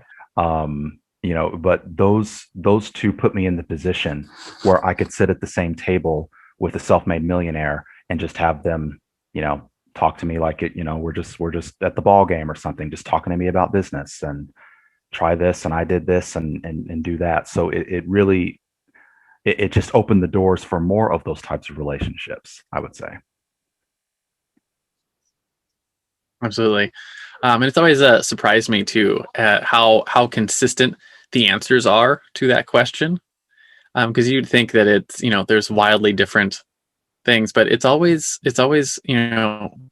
But those two put me in the position where I could sit at the same table with a self-made millionaire and just have them, talk to me like we're just at the ball game or something, just talking to me about business and try this, and I did this and do that. So it really just opened the doors for more of those types of relationships, I would say. Absolutely. And it's always surprised me too, how consistent the answers are to that question. Because you'd think that it's, there's wildly different things, but it's always,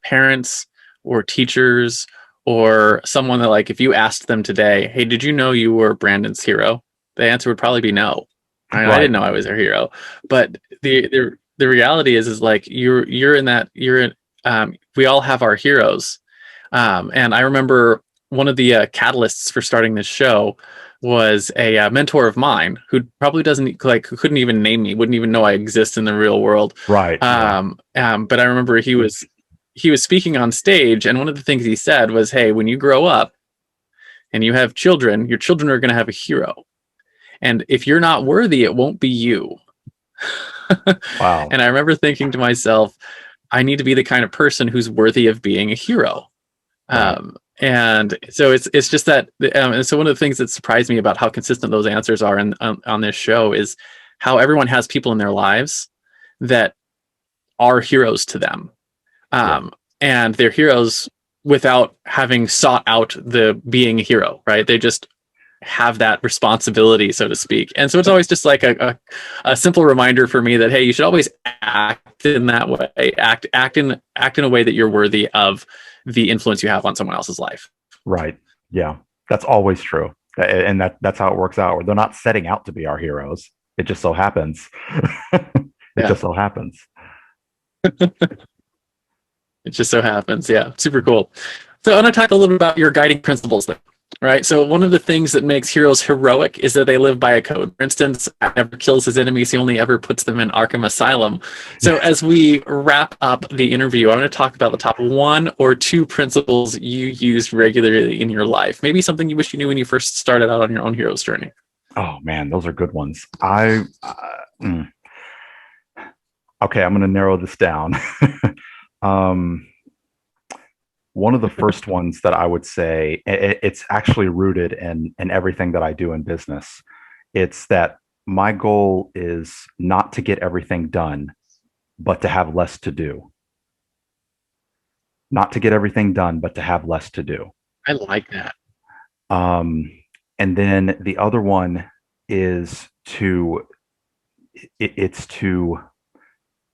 parents or teachers or someone that, like, if you asked them today, hey, did you know you were Brandon's hero? The answer would probably be no. I didn't know I was their hero. But the reality is like we all have our heroes. And I remember one of the catalysts for starting this show was a mentor of mine who probably who couldn't even name me, wouldn't even know I exist in the real world. Right. But I remember he was speaking on stage, and one of the things he said was, hey, when you grow up and you have children, your children are going to have a hero. And if you're not worthy, it won't be you. Wow. And I remember thinking to myself, I need to be the kind of person who's worthy of being a hero. Right. And so it's just that. And so one of the things that surprised me about how consistent those answers are on this show is how everyone has people in their lives that are heroes to them. And they're heroes without having sought out the being a hero, right? They just have that responsibility, so to speak. And so it's always just like a simple reminder for me that, hey, you should always act in that way, act in a way that you're worthy of the influence you have on someone else's life. Right. Yeah, that's always true. And that's how it works out. They're not setting out to be our heroes. It just so happens. Just so happens. It just so happens. Yeah. Super cool. So I want to talk a little bit about your guiding principles then. Right. So one of the things that makes heroes heroic is that they live by a code. For instance, Jack never kills his enemies. He only ever puts them in Arkham Asylum. So as we wrap up the interview, I want to talk about the top 1 or 2 principles you use regularly in your life. Maybe something you wish you knew when you first started out on your own hero's journey. Oh man, those are good ones. Okay, I'm going to narrow this down. One of the first ones that I would say, it's actually rooted in everything that I do in business. It's that my goal is not to get everything done, but to have less to do. Not to get everything done, but to have less to do. I like that. And then the other one is to it's to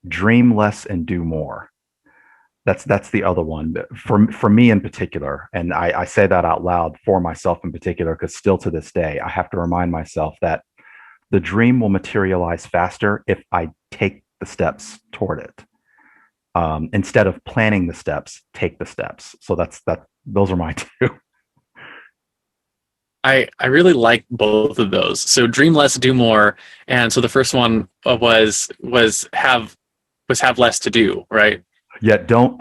dream less and do more. That's the other one for me in particular, and I say that out loud for myself in particular, because still to this day I have to remind myself that the dream will materialize faster if I take the steps toward it. Instead of planning the steps, take the steps. So that. Those are my two. I really like both of those. So dream less, do more. And so the first one was have less to do, right? Yeah, don't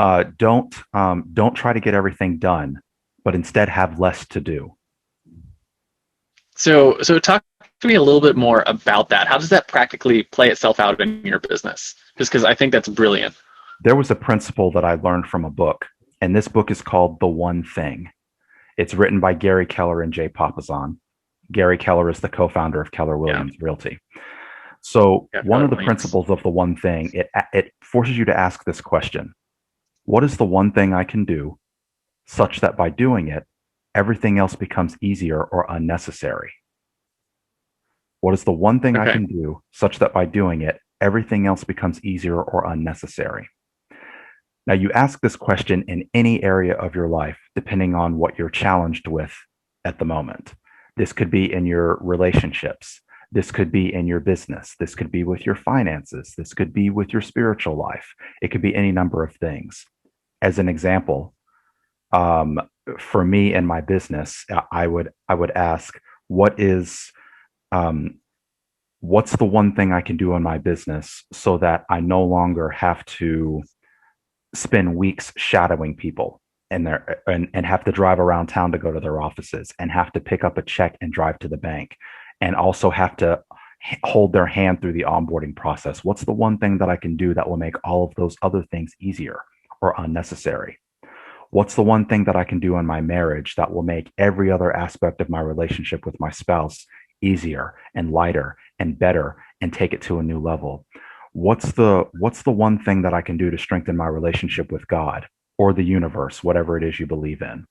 try to get everything done, but instead have less to do. So talk to me a little bit more about that. How does that practically play itself out in your business? Just because I think that's brilliant. There was a principle that I learned from a book, and this book is called The One Thing. It's written by Gary Keller and Jay Papasan. Gary Keller is the co-founder of Keller Williams Realty. So one of the principles of The One Thing, it forces you to ask this question: what is the one thing I can do such that by doing it, everything else becomes easier or unnecessary? What is the one thing I can do such that by doing it, everything else becomes easier or unnecessary? Now, you ask this question in any area of your life, depending on what you're challenged with at the moment. This could be in your relationships. This could be in your business. This could be with your finances. This could be with your spiritual life. It could be any number of things. As an example, for me and my business, I would ask, what's the one thing I can do in my business so that I no longer have to spend weeks shadowing people and have to drive around town to go to their offices and have to pick up a check and drive to the bank and also have to hold their hand through the onboarding process? What's the one thing that I can do that will make all of those other things easier or unnecessary? What's the one thing that I can do in my marriage that will make every other aspect of my relationship with my spouse easier and lighter and better and take it to a new level? What's the one thing that I can do to strengthen my relationship with God or the universe, whatever it is you believe in?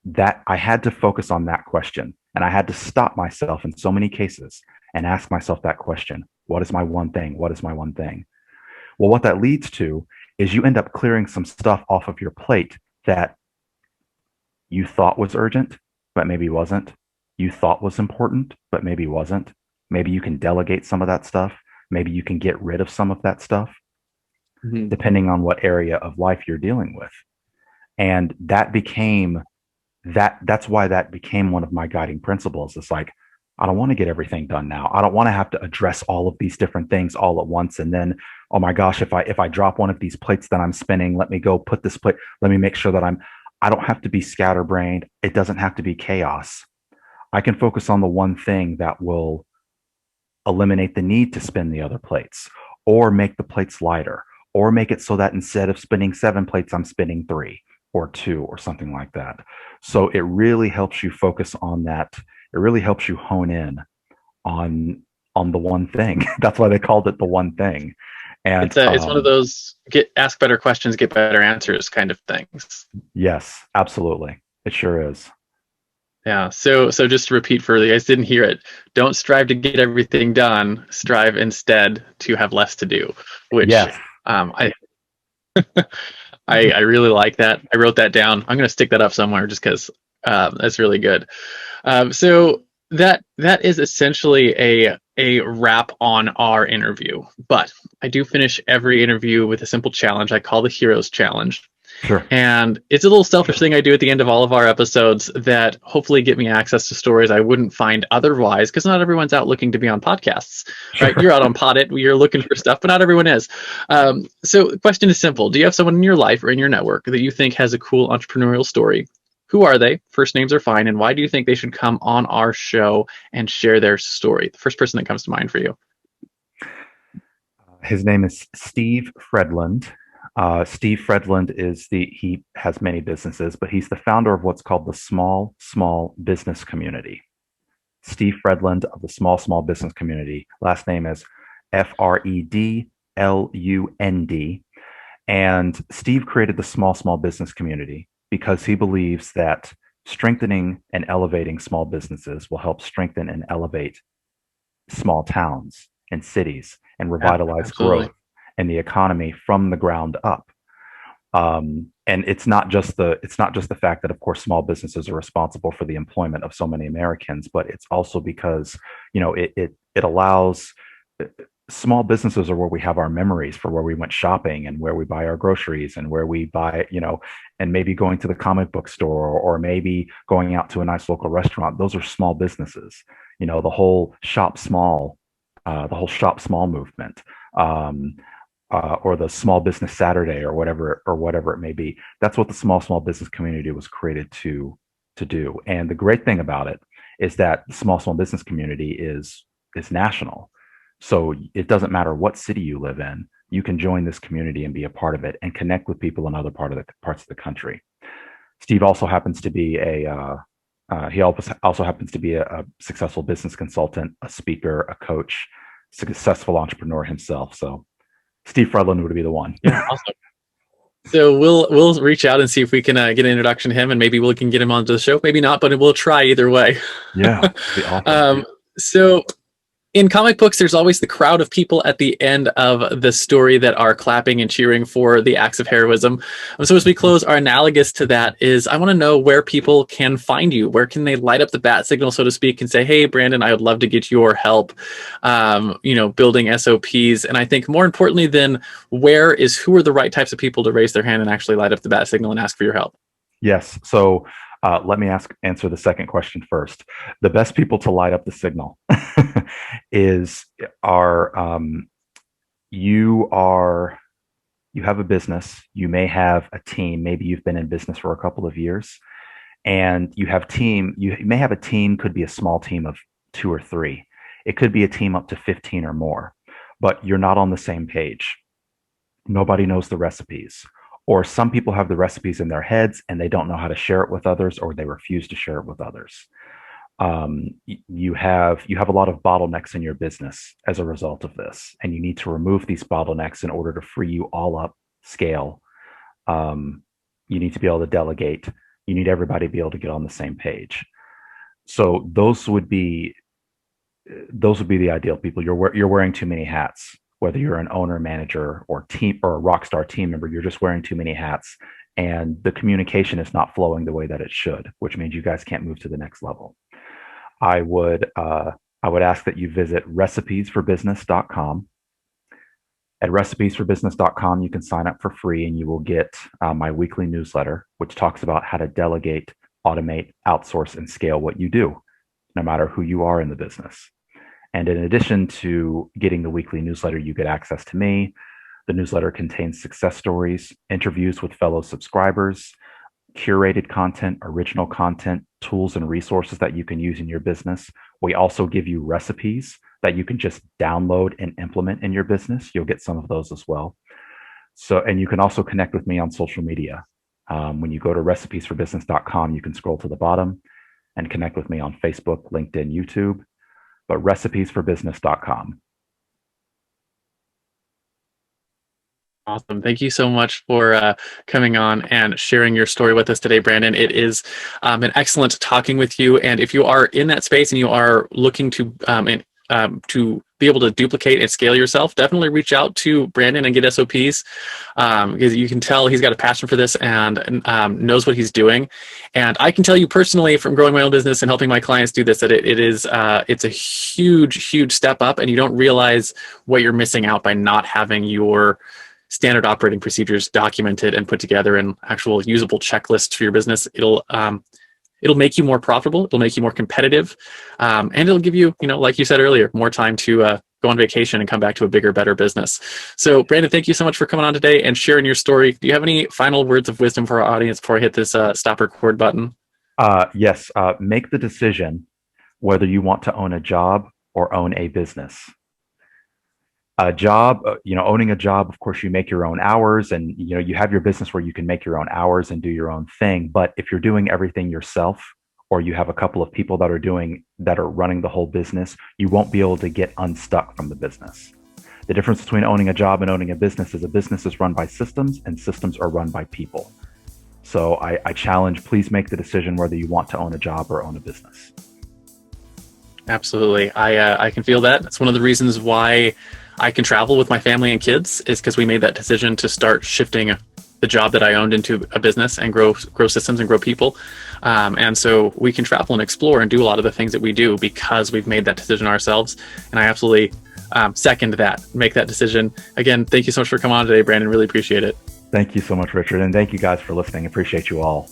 That I had to focus on that question, and I had to stop myself in so many cases and ask myself that question: what is my one thing? What is my one thing? Well, what that leads to is you end up clearing some stuff off of your plate that you thought was urgent, but maybe wasn't. You thought was important, but maybe wasn't. Maybe you can delegate some of that stuff. Maybe you can get rid of some of that stuff, depending on what area of life you're dealing with. And that's why that became one of my guiding principles. It's like, I don't want to get everything done now. I don't want to have to address all of these different things all at once. And then, oh my gosh, if I drop one of these plates that I'm spinning, let me go put this plate. Let me make sure that I don't have to be scatterbrained. It doesn't have to be chaos. I can focus on the one thing that will eliminate the need to spin the other plates, or make the plates lighter, or make it so that instead of spinning 7 plates, I'm spinning 3 or 2 or something like that. So it really helps you focus on that. It really helps you hone in on the one thing. That's why they called it The One Thing. And it's one of those ask better questions, get better answers kind of things. Yes, absolutely. It sure is. Yeah. So just to repeat for you guys didn't hear it, don't strive to get everything done. Strive instead to have less to do. Which yes. I really like that. I wrote that down. I'm going to stick that up somewhere just because that's really good. So that is essentially a wrap on our interview. But I do finish every interview with a simple challenge I call the Heroes Challenge. Sure. And it's a little selfish thing I do at the end of all of our episodes that hopefully get me access to stories I wouldn't find otherwise, because not everyone's out looking to be on podcasts, right? You're out on Podit, you're looking for stuff, but not everyone is. So the question is simple. Do you have someone in your life or in your network that you think has a cool entrepreneurial story? Who are they? First names are fine. And why do you think they should come on our show and share their story? The first person that comes to mind for you. His name is Steve Fredland. Steve Fredland he has many businesses, but he's the founder of what's called the Small Business Community. Steve Fredland of the Small Business Community. Last name is Fredlund. And Steve created the Small Business Community because he believes that strengthening and elevating small businesses will help strengthen and elevate small towns in cities and revitalize Absolutely. growth and the economy from the ground up. And it's not just the fact that, of course, small businesses are responsible for the employment of so many Americans, but it's also because it allows small businesses are where we have our memories for where we went shopping and where we buy our groceries and where we buy, and maybe going to the comic book store or maybe going out to a nice local restaurant. Those are small businesses. The whole shop small movement. Or the small business Saturday or whatever it may be. That's what the small business community was created to do. And the great thing about it is that the small business community is national. So it doesn't matter what city you live in, you can join this community and be a part of it and connect with people in other parts of the country. Steve also happens to be he also happens to be a successful business consultant, a speaker, a coach, successful entrepreneur himself. So Steve Fredlund would be the one. Yeah, awesome. So we'll reach out and see if we can get an introduction to him, and maybe we can get him onto the show. Maybe not, but we'll try either way. Yeah, that'd be awesome. So in comic books, there's always the crowd of people at the end of the story that are clapping and cheering for the acts of heroism. So as we close, our analogous to that is, I want to know where people can find you. Where can they light up the bat signal, so to speak, and say, hey, Brandon, I would love to get your help, building SOPs. And I think more importantly than who are the right types of people to raise their hand and actually light up the bat signal and ask for your help? Yes. So let me answer the second question first. The best people to light up the signal you have a business, you may have a team, maybe you've been in business for a couple of years, and you may have a team, could be a small team of 2 or 3. It could be a team up to 15 or more, but you're not on the same page. Nobody knows the recipes. Or some people have the recipes in their heads and they don't know how to share it with others, or they refuse to share it with others. You have a lot of bottlenecks in your business as a result of this, and you need to remove these bottlenecks in order to free you all up, scale. You need to be able to delegate. You need everybody to be able to get on the same page. So those would be the ideal people. You're wearing too many hats. Whether you're an owner, manager, or team, or a rock star team member, you're just wearing too many hats, and the communication is not flowing the way that it should, which means you guys can't move to the next level. I would ask that you visit recipesforbusiness.com. At recipesforbusiness.com, you can sign up for free, and you will get my weekly newsletter, which talks about how to delegate, automate, outsource, and scale what you do, no matter who you are in the business. And in addition to getting the weekly newsletter, you get access to me. The newsletter contains success stories, interviews with fellow subscribers, curated content, original content, tools and resources that you can use in your business. We also give you recipes that you can just download and implement in your business. You'll get some of those as well. And you can also connect with me on social media. When you go to recipesforbusiness.com, you can scroll to the bottom and connect with me on Facebook, LinkedIn, YouTube. But recipesforbusiness.com. Awesome. Thank you so much for coming on and sharing your story with us today, Brandon. It is an excellent talking with you. And if you are in that space and you are looking to be able to duplicate and scale yourself, definitely reach out to Brandon and get SOPs, because you can tell he's got a passion for this and knows what he's doing. And I can tell you personally, from growing my own business and helping my clients do this, that it's a huge step up, and you don't realize what you're missing out by not having your standard operating procedures documented and put together in actual usable checklists for your business. It'll make you more profitable. It'll make you more competitive. And it'll give you, like you said earlier, more time to go on vacation and come back to a bigger, better business. So Brandon, thank you so much for coming on today and sharing your story. Do you have any final words of wisdom for our audience before I hit this stop record button? Yes. Make the decision whether you want to own a job or own a business. A job, owning a job, of course, you make your own hours, and you have your business where you can make your own hours and do your own thing. But if you're doing everything yourself, or you have a couple of people that are running the whole business, you won't be able to get unstuck from the business. The difference between owning a job and owning a business is run by systems, and systems are run by people. So I challenge, please make the decision whether you want to own a job or own a business. Absolutely. I can feel that. It's one of the reasons why I can travel with my family and kids, is because we made that decision to start shifting the job that I owned into a business and grow systems and grow people. And so we can travel and explore and do a lot of the things that we do because we've made that decision ourselves. And I absolutely second that, make that decision. Again, thank you so much for coming on today, Brandon. Really appreciate it. Thank you so much, Richard. And thank you guys for listening. Appreciate you all.